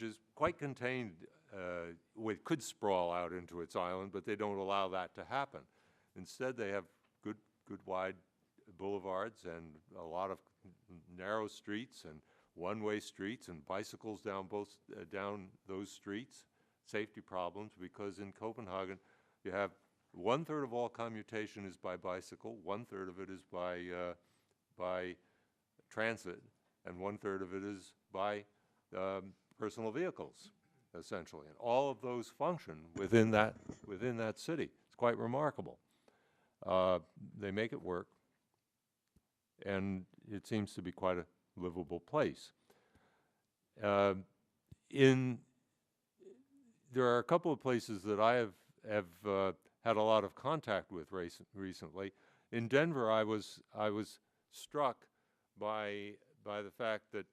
is quite contained. It could sprawl out into its island, but they don't allow that to happen. Instead, they have good wide boulevards and a lot of narrow streets and one-way streets and bicycles down those streets. Safety problems, because in Copenhagen you have 1/3 of all commutation is by bicycle, 1/3 of it is by transit, and 1/3 of it is by personal vehicles, essentially. And all of those function within that city. It's quite remarkable. They make it work, and it seems to be quite a livable place. There are a couple of places that I have had a lot of contact with recently. In Denver, I was struck by the fact that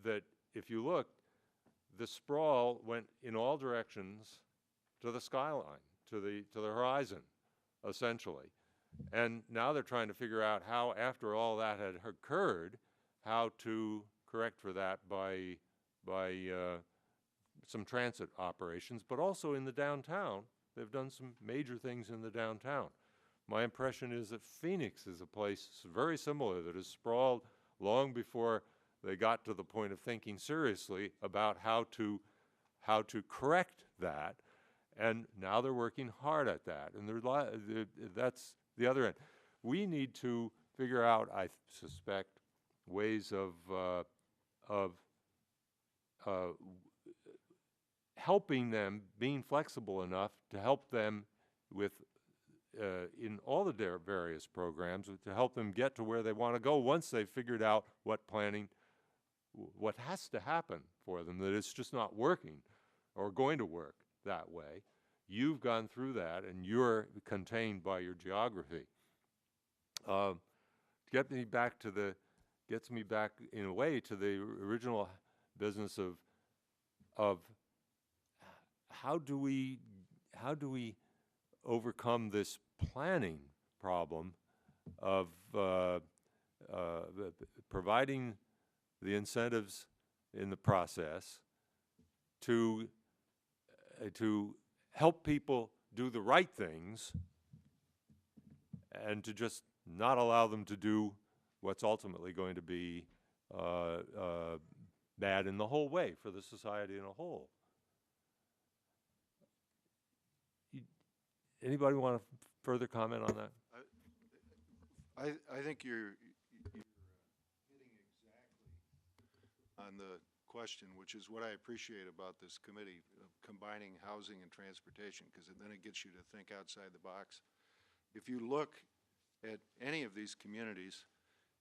that if you look, the sprawl went in all directions to the skyline, to the horizon, essentially. And now they're trying to figure out how, after all that had occurred, how to correct for that by some transit operations, but also in the downtown. They've done some major things in the downtown. My impression is that Phoenix is a place very similar that is sprawled long before they got to the point of thinking seriously about how to correct that, and now they're working hard at that. And that's the other end. We need to figure out, I suspect, ways of helping them, being flexible enough to help them with, in all the various programs, to help them get to where they want to go once they've figured out what has to happen for them, that it's just not working or going to work. that way. You've gone through that, and you're contained by your geography. Gets me back in a way to the original business of how do we overcome this planning problem of providing the incentives in the process to help people do the right things and to just not allow them to do what's ultimately going to be bad in the whole way for the society in a whole. Anybody want to further comment on that? I think you're hitting exactly on the question, which is what I appreciate about this committee, combining housing and transportation, because then it gets you to think outside the box. If you look at any of these communities,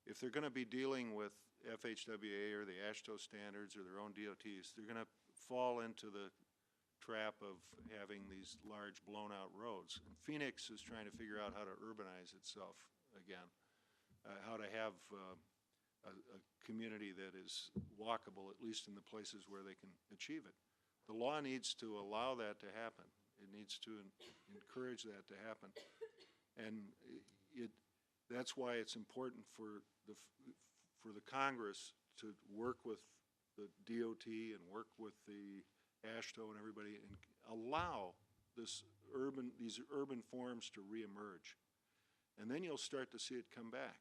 if they're going to be dealing with FHWA or the AASHTO standards or their own DOTs, they're going to fall into the trap of having these large blown-out roads. And Phoenix is trying to figure out how to urbanize itself again, how to have a community that is walkable, at least in the places where they can achieve it. The law needs to allow that to happen. It needs to encourage that to happen. And that's why it's important for the Congress to work with the DOT and work with the AASHTO and everybody and allow these urban forms to reemerge. And then you'll start to see it come back,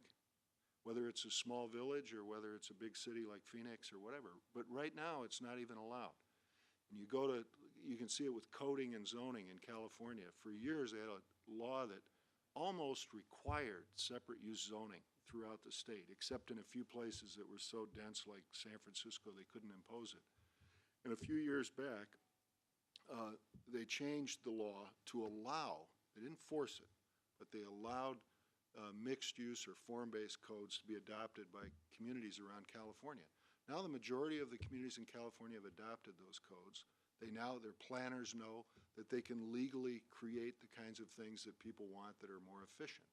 whether it's a small village or whether it's a big city like Phoenix or whatever. But right now it's not even allowed. And you can see it with coding and zoning in California. For years they had a law that almost required separate use zoning throughout the state, except in a few places that were so dense like San Francisco they couldn't impose it. And a few years back, they changed the law to allow, they didn't force it, but they allowed mixed use or form-based codes to be adopted by communities around California. Now the majority of the communities in California have adopted those codes. Their planners know that they can legally create the kinds of things that people want that are more efficient.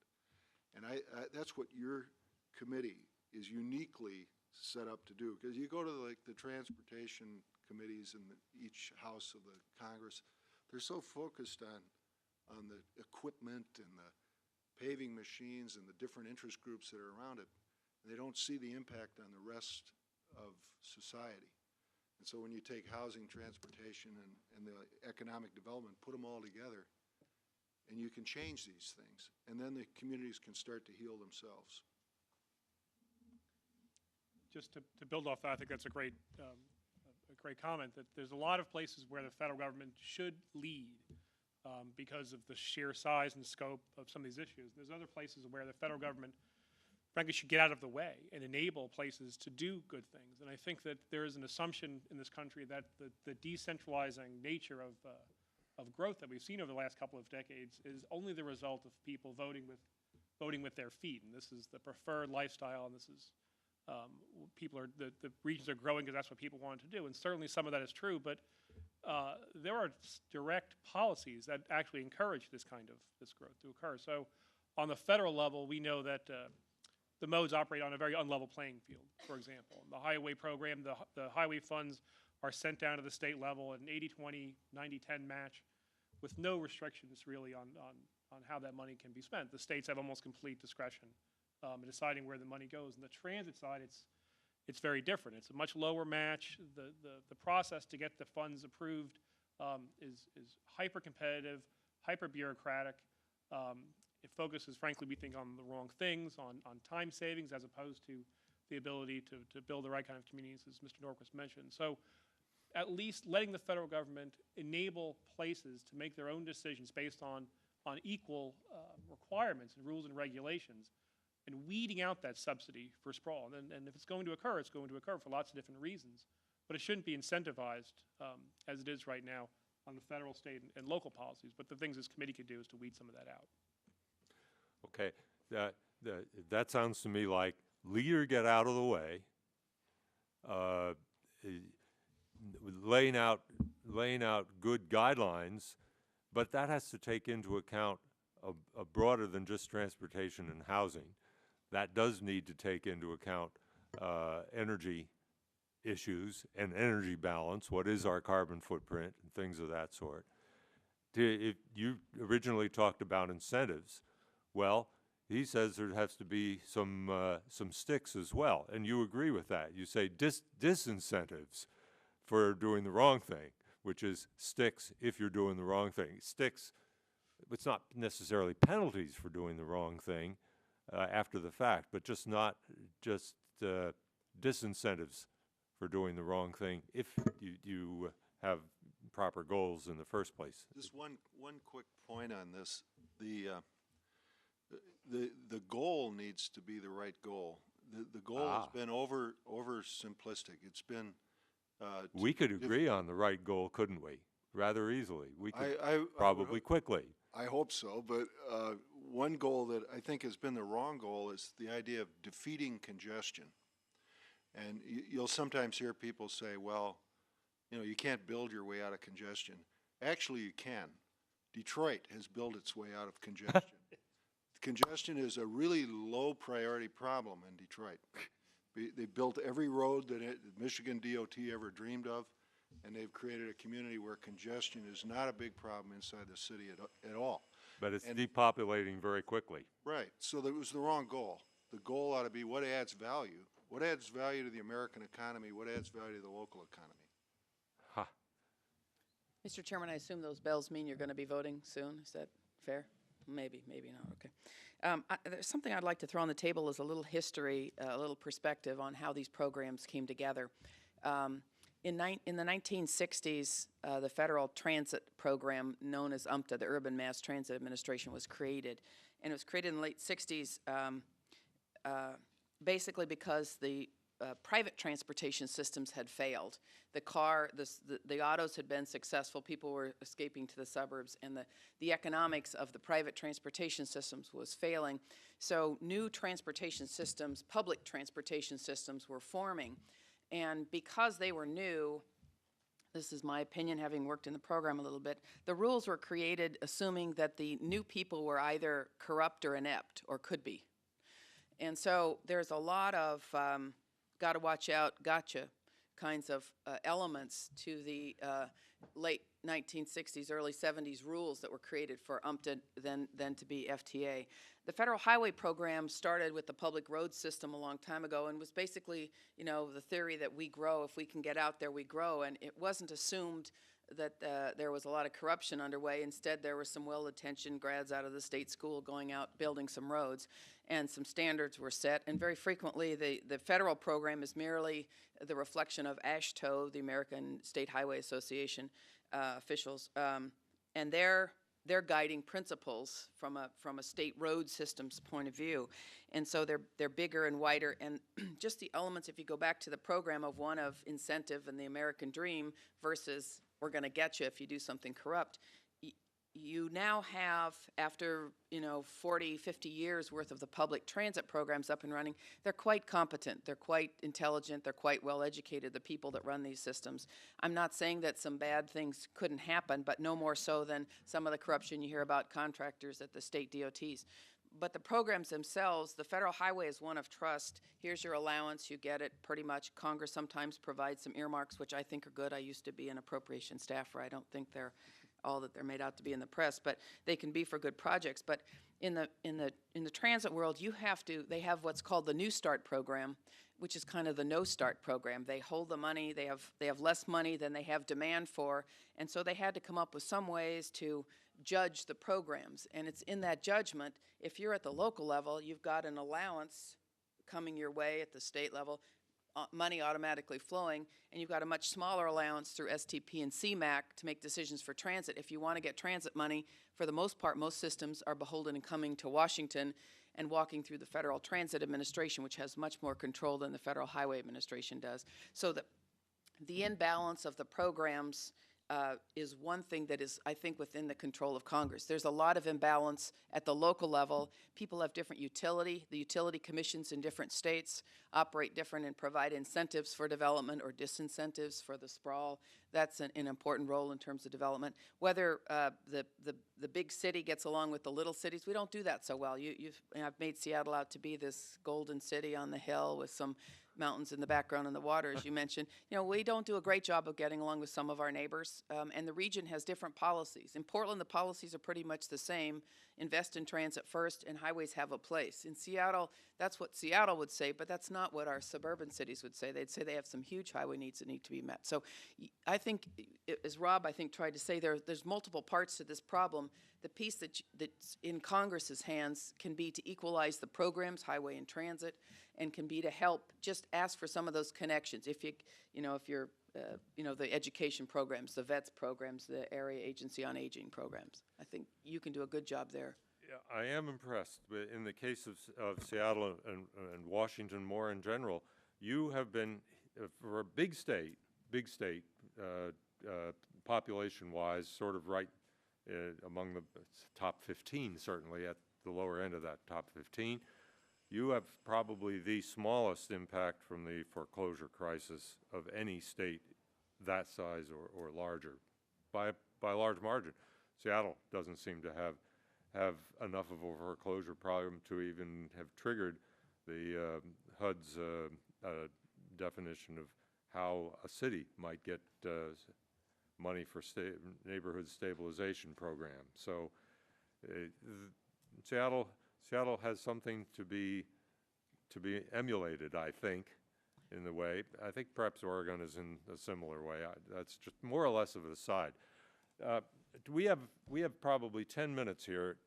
And that's what your committee is uniquely set up to do. Because you go to the transportation committees in each house of the Congress, they're so focused on the equipment and the paving machines and the different interest groups that are around it. They don't see the impact on the rest of society. And so when you take housing, transportation, and the economic development, put them all together, and you can change these things. And then the communities can start to heal themselves. Just to build off that, I think that's a great comment, that there's a lot of places where the federal government should lead because of the sheer size and scope of some of these issues. There's other places where the federal government, frankly, should get out of the way and enable places to do good things. And I think that there is an assumption in this country that the decentralizing nature of growth that we've seen over the last couple of decades is only the result of people voting with their feet. And this is the preferred lifestyle, and this is the regions are growing because that's what people wanted to do. And certainly some of that is true, but there are direct policies that actually encourage this growth to occur. So on the federal level, we know that the modes operate on a very unlevel playing field. For example, in the highway program, the highway funds are sent down to the state level at an 80-20, 90-10 match with no restrictions really on how that money can be spent. The states have almost complete discretion in deciding where the money goes. On the transit side, it's very different. It's a much lower match. The process to get the funds approved is hyper competitive, hyper bureaucratic. It focuses, frankly, we think, on the wrong things, on time savings as opposed to the ability to build the right kind of communities, as Mr. Norquist mentioned. So at least letting the federal government enable places to make their own decisions based on equal requirements and rules and regulations, and weeding out that subsidy for sprawl. And if it's going to occur, it's going to occur for lots of different reasons. But it shouldn't be incentivized as it is right now on the federal, state, and local policies. But the things this committee could do is to weed some of that out. Okay, that sounds to me like Leary get out of the way, laying out laying out good guidelines, but that has to take into account a broader than just transportation and housing. That does need to take into account energy issues and energy balance. What is our carbon footprint and things of that sort. If you originally talked about incentives, well, he says there has to be some sticks as well, and you agree with that. You say disincentives for doing the wrong thing, which is sticks if you're doing the wrong thing. Sticks, it's not necessarily penalties for doing the wrong thing after the fact, but just disincentives for doing the wrong thing if you have proper goals in the first place. Just one quick point on this. The goal needs to be the right goal. The goal has been over simplistic. It's been we could agree on the right goal, couldn't we? Rather easily. We could probably quickly. I hope so, but one goal that I think has been the wrong goal is the idea of defeating congestion. And you'll sometimes hear people say, well, you know, you can't build your way out of congestion. Actually, you can. Detroit has built its way out of congestion. Congestion is a really low priority problem in Detroit. They built every road that Michigan DOT ever dreamed of, and they've created a community where congestion is not a big problem inside the city at all. But it's depopulating very quickly. Right. So that was the wrong goal. The goal ought to be what adds value. What adds value to the American economy? What adds value to the local economy? Ha. Mr. Chairman, I assume those bells mean you're going to be voting soon. Is that fair? Maybe, maybe not. Okay. There's something I'd like to throw on the table as a little history, a little perspective on how these programs came together. In the 1960s, the federal transit program known as UMTA, the Urban Mass Transit Administration, was created. And it was created in the late 60s basically because the private transportation systems had failed. The autos had been successful, people were escaping to the suburbs, and the economics of the private transportation systems was failing. So new transportation systems, public transportation systems, were forming. And because they were new, this is my opinion, having worked in the program a little bit, the rules were created assuming that the new people were either corrupt or inept, or could be. And so there's a lot of gotta watch out, gotcha kinds of elements to the late 1960s, early 70s rules that were created for UMTA, then to be FTA. The federal highway program started with the public road system a long time ago and was basically, you know, the theory that we grow. If we can get out there, we grow. And it wasn't assumed that there was a lot of corruption underway. Instead, there were some well-intentioned grads out of the state school going out building some roads, and some standards were set. And very frequently, the federal program is merely the reflection of AASHTO, the American State Highway Association officials, and their guiding principles from a state road systems point of view. And so they're bigger and wider, and just the elements, if you go back to the program of one of incentive and the American dream versus we're going to get you if you do something corrupt, you now have, after 40, 50 years worth of the public transit programs up and running, they're quite competent, they're quite intelligent, they're quite well educated, the people that run these systems. I'm not saying that some bad things couldn't happen, but no more so than some of the corruption you hear about contractors at the state DOTs. But the programs themselves, the federal highway is one of trust. Here's your allowance, you get it pretty much. Congress sometimes provides some earmarks, which I think are good. I used to be an appropriation staffer. I don't think they're all that they're made out to be in the press, but they can be for good projects. But in the transit world, they have what's called the New Start program, which is kind of the No Start program. They hold the money, they have less money than they have demand for, and so they had to come up with some ways to judge the programs. And it's in that judgment, if you're at the local level, you've got an allowance coming your way at the state level, money automatically flowing, and you've got a much smaller allowance through STP and CMAQ to make decisions for transit. If you want to get transit money, for the most part, most systems are beholden in coming to Washington and walking through the Federal Transit Administration, which has much more control than the Federal Highway Administration does. So the imbalance of the programs is one thing that is, I think, within the control of Congress. There's a lot of imbalance at the local level. People have different utility. The utility commissions in different states operate different and provide incentives for development or disincentives for the sprawl. That's an important role in terms of development. Whether the big city gets along with the little cities, we don't do that so well. I've made Seattle out to be this golden city on the hill with some mountains in the background and the water, as you mentioned. You know, we don't do a great job of getting along with some of our neighbors, and the region has different policies. In Portland, the policies are pretty much the same. Invest in transit first, and highways have a place. In Seattle, that's what Seattle would say, but that's not what our suburban cities would say. They'd say they have some huge highway needs that need to be met. So I think, as Rob, I think, tried to say, there's multiple parts to this problem. The piece that's in Congress's hands can be to equalize the programs, highway and transit, and can be to help just ask for some of those connections. If you're the education programs, the VETS programs, the Area Agency on Aging programs. I think you can do a good job there. Yeah, I am impressed. But in the case of Seattle and Washington more in general, you have been, for a big state, population-wise, sort of right among the top 15, certainly at the lower end of that top 15. You have probably the smallest impact from the foreclosure crisis of any state that size or larger, by a large margin. Seattle doesn't seem to have enough of a foreclosure problem to even have triggered the HUD's definition of how a city might get money for neighborhood stabilization program. So Seattle has something to be emulated, I think, in the way. I think perhaps Oregon is in a similar way. That's just more or less of an aside. We have probably 10 minutes here.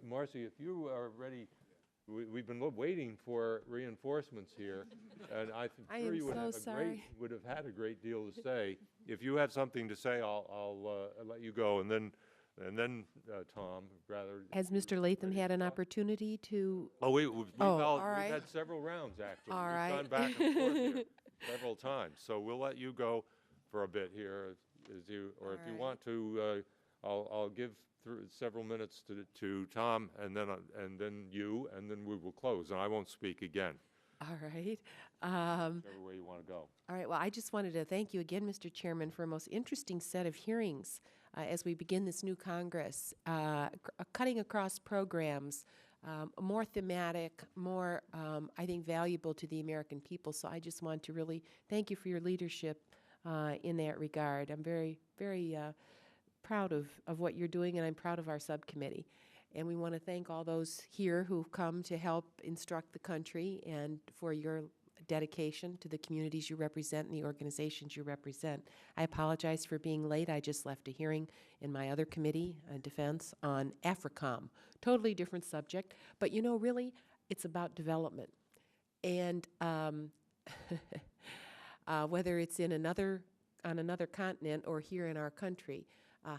Marcy, if you are ready, we've been waiting for reinforcements here, and I'm sure you would have had a great deal to say. If you have something to say, I'll let you go, and then Tom, rather. Has Mr. Latham had an opportunity to? Oh, we've right. had several rounds, actually. All We've right. gone back and forth here several times. So we'll let you go for a bit here, if you want to. I'll give several minutes to Tom, and then you, and then we will close, and I won't speak again. All right. Whichever way you want to go. All right. Well, I just wanted to thank you again, Mr. Chairman, for a most interesting set of hearings as we begin this new Congress, cutting across programs, more thematic, more, I think, valuable to the American people. So I just want to really thank you for your leadership in that regard. I'm very, very proud of what you're doing, and I'm proud of our subcommittee. And we want to thank all those here who've come to help instruct the country and for your dedication to the communities you represent and the organizations you represent. I apologize for being late. I just left a hearing in my other committee, Defense, on AFRICOM. Totally different subject, but you know, really, it's about development. And whether it's on another continent or here in our country,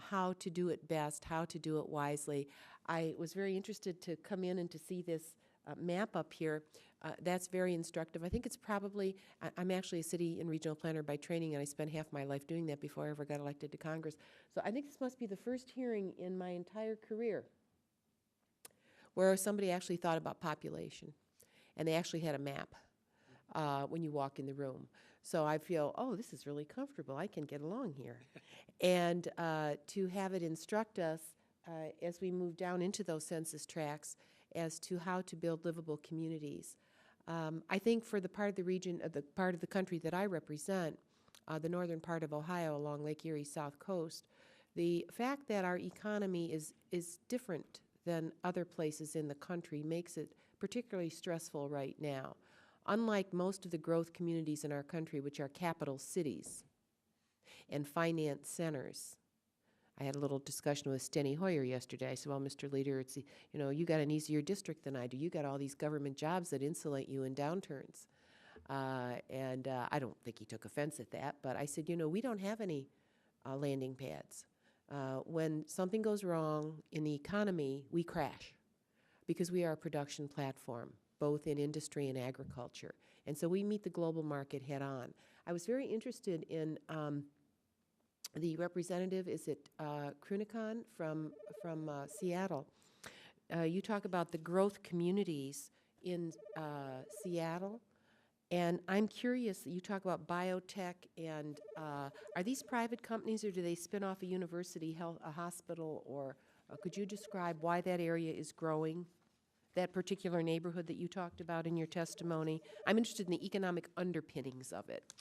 how to do it best, how to do it wisely. I was very interested to come in and to see this map up here. That's very instructive. I think it's probably, I'm actually a city and regional planner by training, and I spent half my life doing that before I ever got elected to Congress. So I think this must be the first hearing in my entire career where somebody actually thought about population, and they actually had a map when you walk in the room. So I feel, oh, this is really comfortable. I can get along here. And to have it instruct us as we move down into those census tracts as to how to build livable communities. I think for the part of the region, the part of the country that I represent, the northern part of Ohio along Lake Erie's south coast, the fact that our economy is different than other places in the country makes it particularly stressful right now. Unlike most of the growth communities in our country, which are capital cities and finance centers. I had a little discussion with Steny Hoyer yesterday. I said, well, Mr. Leader, it's, you know, you got an easier district than I do. You got all these government jobs that insulate you in downturns. And I don't think he took offense at that, but I said, you know, we don't have any landing pads. When something goes wrong in the economy, we crash because we are a production platform, both in industry and agriculture. And so we meet the global market head on. I was very interested in the representative, is it Crunican from Seattle? You talk about the growth communities in Seattle, and I'm curious, you talk about biotech, and are these private companies, or do they spin off a university, a hospital, or could you describe why that area is growing, that particular neighborhood that you talked about in your testimony? I'm interested in the economic underpinnings of it.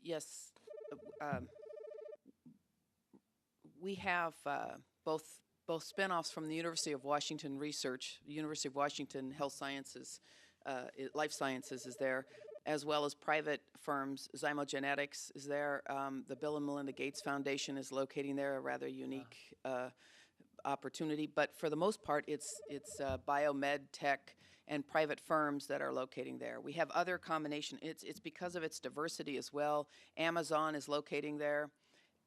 Yes, we have both spinoffs from the University of Washington Research, the University of Washington Health Sciences, Life Sciences is there, as well as private firms. Zymogenetics is there. The Bill and Melinda Gates Foundation is locating there, a rather unique opportunity. But for the most part, it's biomed tech and private firms that are locating there. We have other combination. It's because of its diversity as well. Amazon is locating there.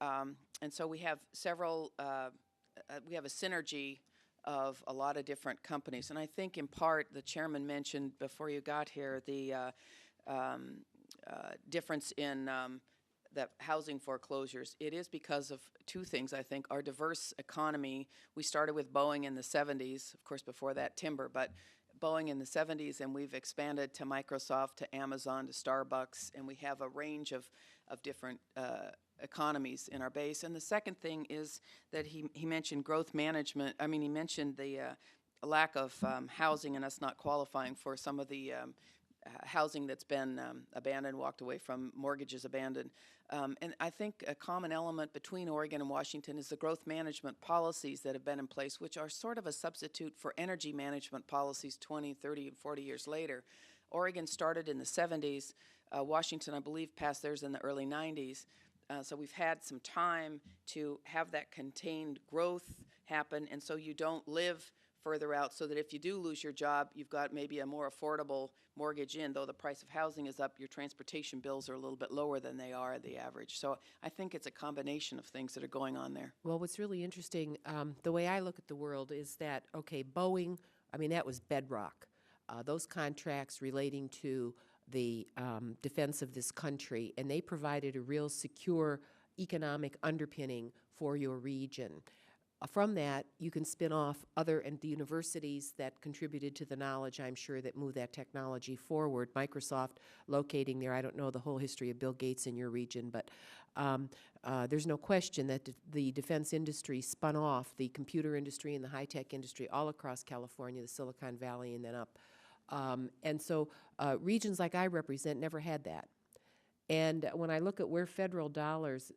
And so we have several, we have a synergy of a lot of different companies. And I think in part, the chairman mentioned before you got here, the difference in the housing foreclosures. It is because of two things, I think. Our diverse economy, we started with Boeing in the 70s, of course before that timber, but Boeing in the 70s, and we've expanded to Microsoft, to Amazon, to Starbucks, and we have a range of different economies in our base. And the second thing is that he mentioned growth management. I mean, he mentioned the lack of housing and us not qualifying for some of the housing that's been abandoned, walked away from, mortgages abandoned. And I think a common element between Oregon and Washington is the growth management policies that have been in place, which are sort of a substitute for energy management policies 20, 30, and 40 years later. Oregon started in the 70s. Washington, I believe, passed theirs in the early 90s. So we've had some time to have that contained growth happen, and so you don't live further out, so that if you do lose your job, you've got maybe a more affordable mortgage in. Though the price of housing is up, your transportation bills are a little bit lower than they are the average. So I think it's a combination of things that are going on there. Well, what's really interesting, the way I look at the world is that, okay, Boeing, I mean, that was bedrock. Those contracts relating to the defense of this country, and they provided a real secure economic underpinning for your region. From that, you can spin off and the universities that contributed to the knowledge, I'm sure, that moved that technology forward. Microsoft locating there, I don't know the whole history of Bill Gates in your region, but there's no question that the defense industry spun off the computer industry and the high-tech industry all across California, the Silicon Valley, and then up. And so regions like I represent never had that. And when I look at where federal dollars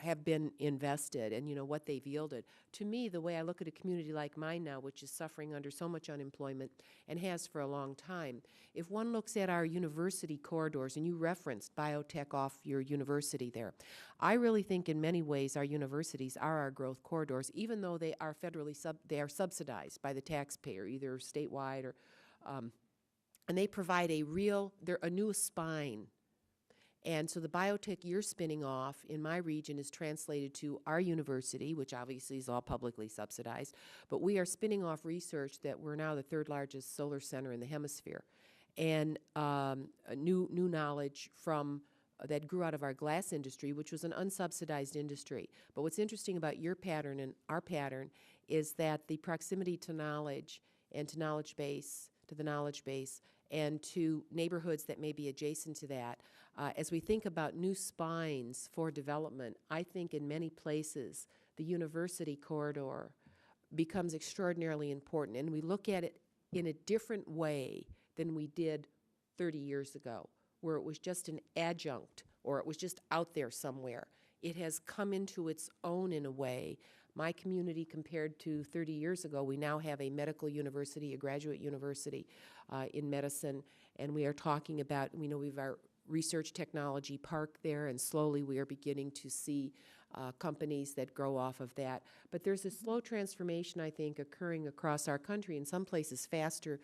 have been invested and, you know, what they've yielded, to me, the way I look at a community like mine now, which is suffering under so much unemployment and has for a long time, if one looks at our university corridors, and you referenced biotech off your university there, I really think in many ways our universities are our growth corridors, even though they are federally they are subsidized by the taxpayer, either statewide or, and they provide they're a new spine. And so the biotech you're spinning off in my region is translated to our university, which obviously is all publicly subsidized, but we are spinning off research that we're now the third largest solar center in the hemisphere. And new knowledge from that grew out of our glass industry, which was an unsubsidized industry. But what's interesting about your pattern and our pattern is that the proximity to knowledge and to the knowledge base, and to neighborhoods that may be adjacent to that, as we think about new spines for development, I think in many places the university corridor becomes extraordinarily important, and we look at it in a different way than we did 30 years ago, where it was just an adjunct or it was just out there somewhere. It has come into its own in a way. My community, compared to 30 years ago, we now have a medical university, a graduate university in medicine, and we are talking about, we know we have our research technology park there, and slowly we are beginning to see companies that grow off of that. But there's a slow transformation, I think, occurring across our country, in some places faster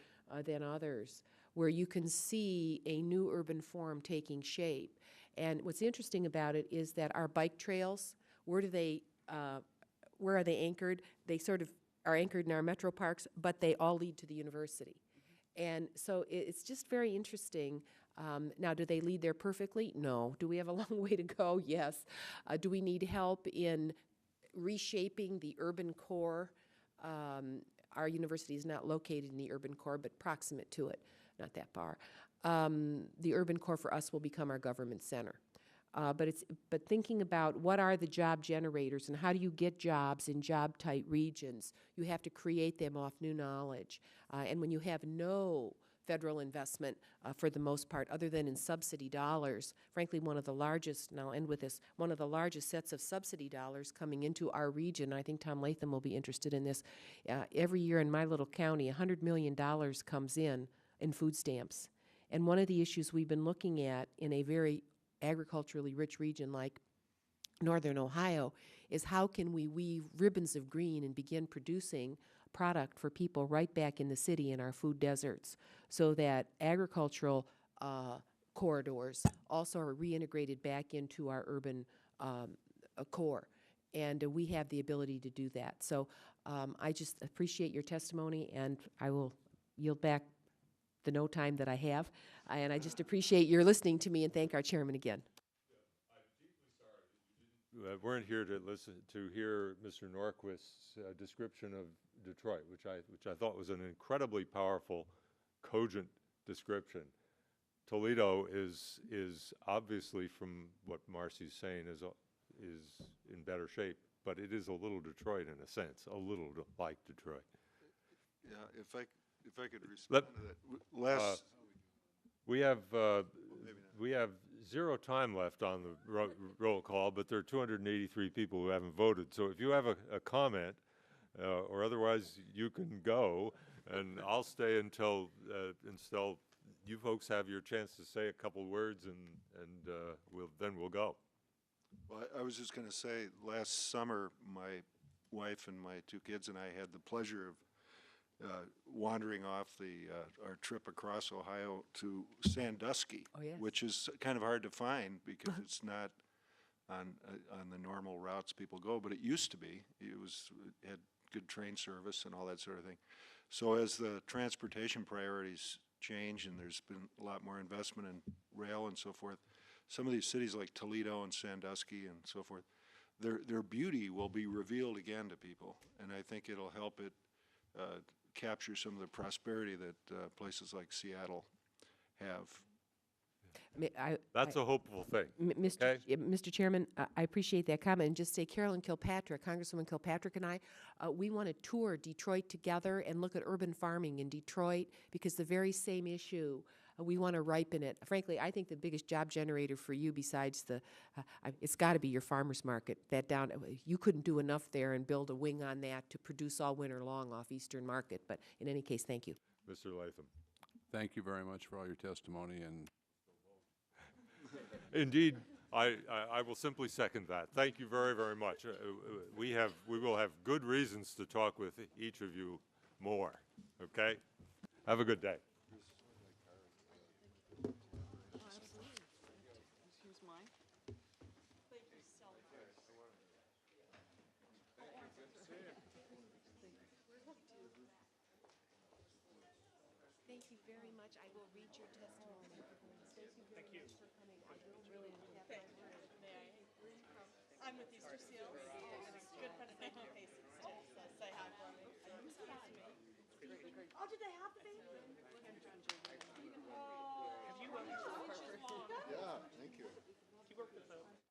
than others, where you can see a new urban form taking shape. And what's interesting about it is that our bike trails, where are they anchored? They sort of are anchored in our metro parks, but they all lead to the university. And so it's just very interesting Now, do they lead there perfectly? No. Do we have a long way to go? Yes. Do we need help in reshaping the urban core? Our university is not located in the urban core, but proximate to it, not that far. The urban core for us will become our government center. But thinking about what are the job generators and how do you get jobs in job-tight regions, you have to create them off new knowledge. And when you have no federal investment for the most part, other than in subsidy dollars, frankly, one of the largest, and I'll end with this, one of the largest sets of subsidy dollars coming into our region, I think Tom Latham will be interested in this, every year in my little county, $100 million comes in food stamps. And one of the issues we've been looking at in a very agriculturally rich region like Northern Ohio is how can we weave ribbons of green and begin producing product for people right back in the city in our food deserts so that agricultural corridors also are reintegrated back into our urban core. And we have the ability to do that. So I just appreciate your testimony, and I will yield back the no time that I have. And I just appreciate your listening to me, and thank our chairman again. Weren't here to listen to hear Mr. Norquist's description of Detroit, which I thought was an incredibly powerful, cogent description. Toledo is obviously, from what Marcy's saying, is in better shape, but it is a little Detroit in a sense, a little like Detroit. Yeah, if I could respond to that. Last, We have 0 time left on the roll call, but there are 283 people who haven't voted. So if you have a comment, or otherwise you can go, and I'll stay until you folks have your chance to say a couple words, and we'll go. well, I was just going to say, last summer, my wife and my 2 kids and I had the pleasure of wandering off our trip across Ohio to Sandusky, Oh, yes. which is kind of hard to find because it's not on the normal routes people go, but it used to be. It had good train service and all that sort of thing. So as the transportation priorities change and there's been a lot more investment in rail and so forth, some of these cities like Toledo and Sandusky and so forth, their beauty will be revealed again to people, and I think it'll help it capture some of the prosperity that places like Seattle have. That's a hopeful thing. Mr. Chairman, I appreciate that comment, and just say Carolyn Kilpatrick, Congresswoman Kilpatrick and I, we want to tour Detroit together and look at urban farming in Detroit, because the very same issue, we want to ripen it. Frankly, I think the biggest job generator for you, besides it's got to be your farmers market. You couldn't do enough there and build a wing on that to produce all winter long off Eastern Market. But in any case, thank you. Mr. Latham. Thank you very much for all your testimony, and Indeed, I will simply second that. Thank you very, very much. We will have good reasons to talk with each of you more. Okay? Have a good day. Here's mine. Thank you so much. Thank you very much. I will read your testimony. Thank you very much for coming. I really have Thank you. May I? Where are you from? I'm with Easter Seals. Good friend of St. Casey's. So say hi for me. Nice to meet you. Oh, did they have the baby? Oh, have you worked with Yeah, thank you. You worked with them.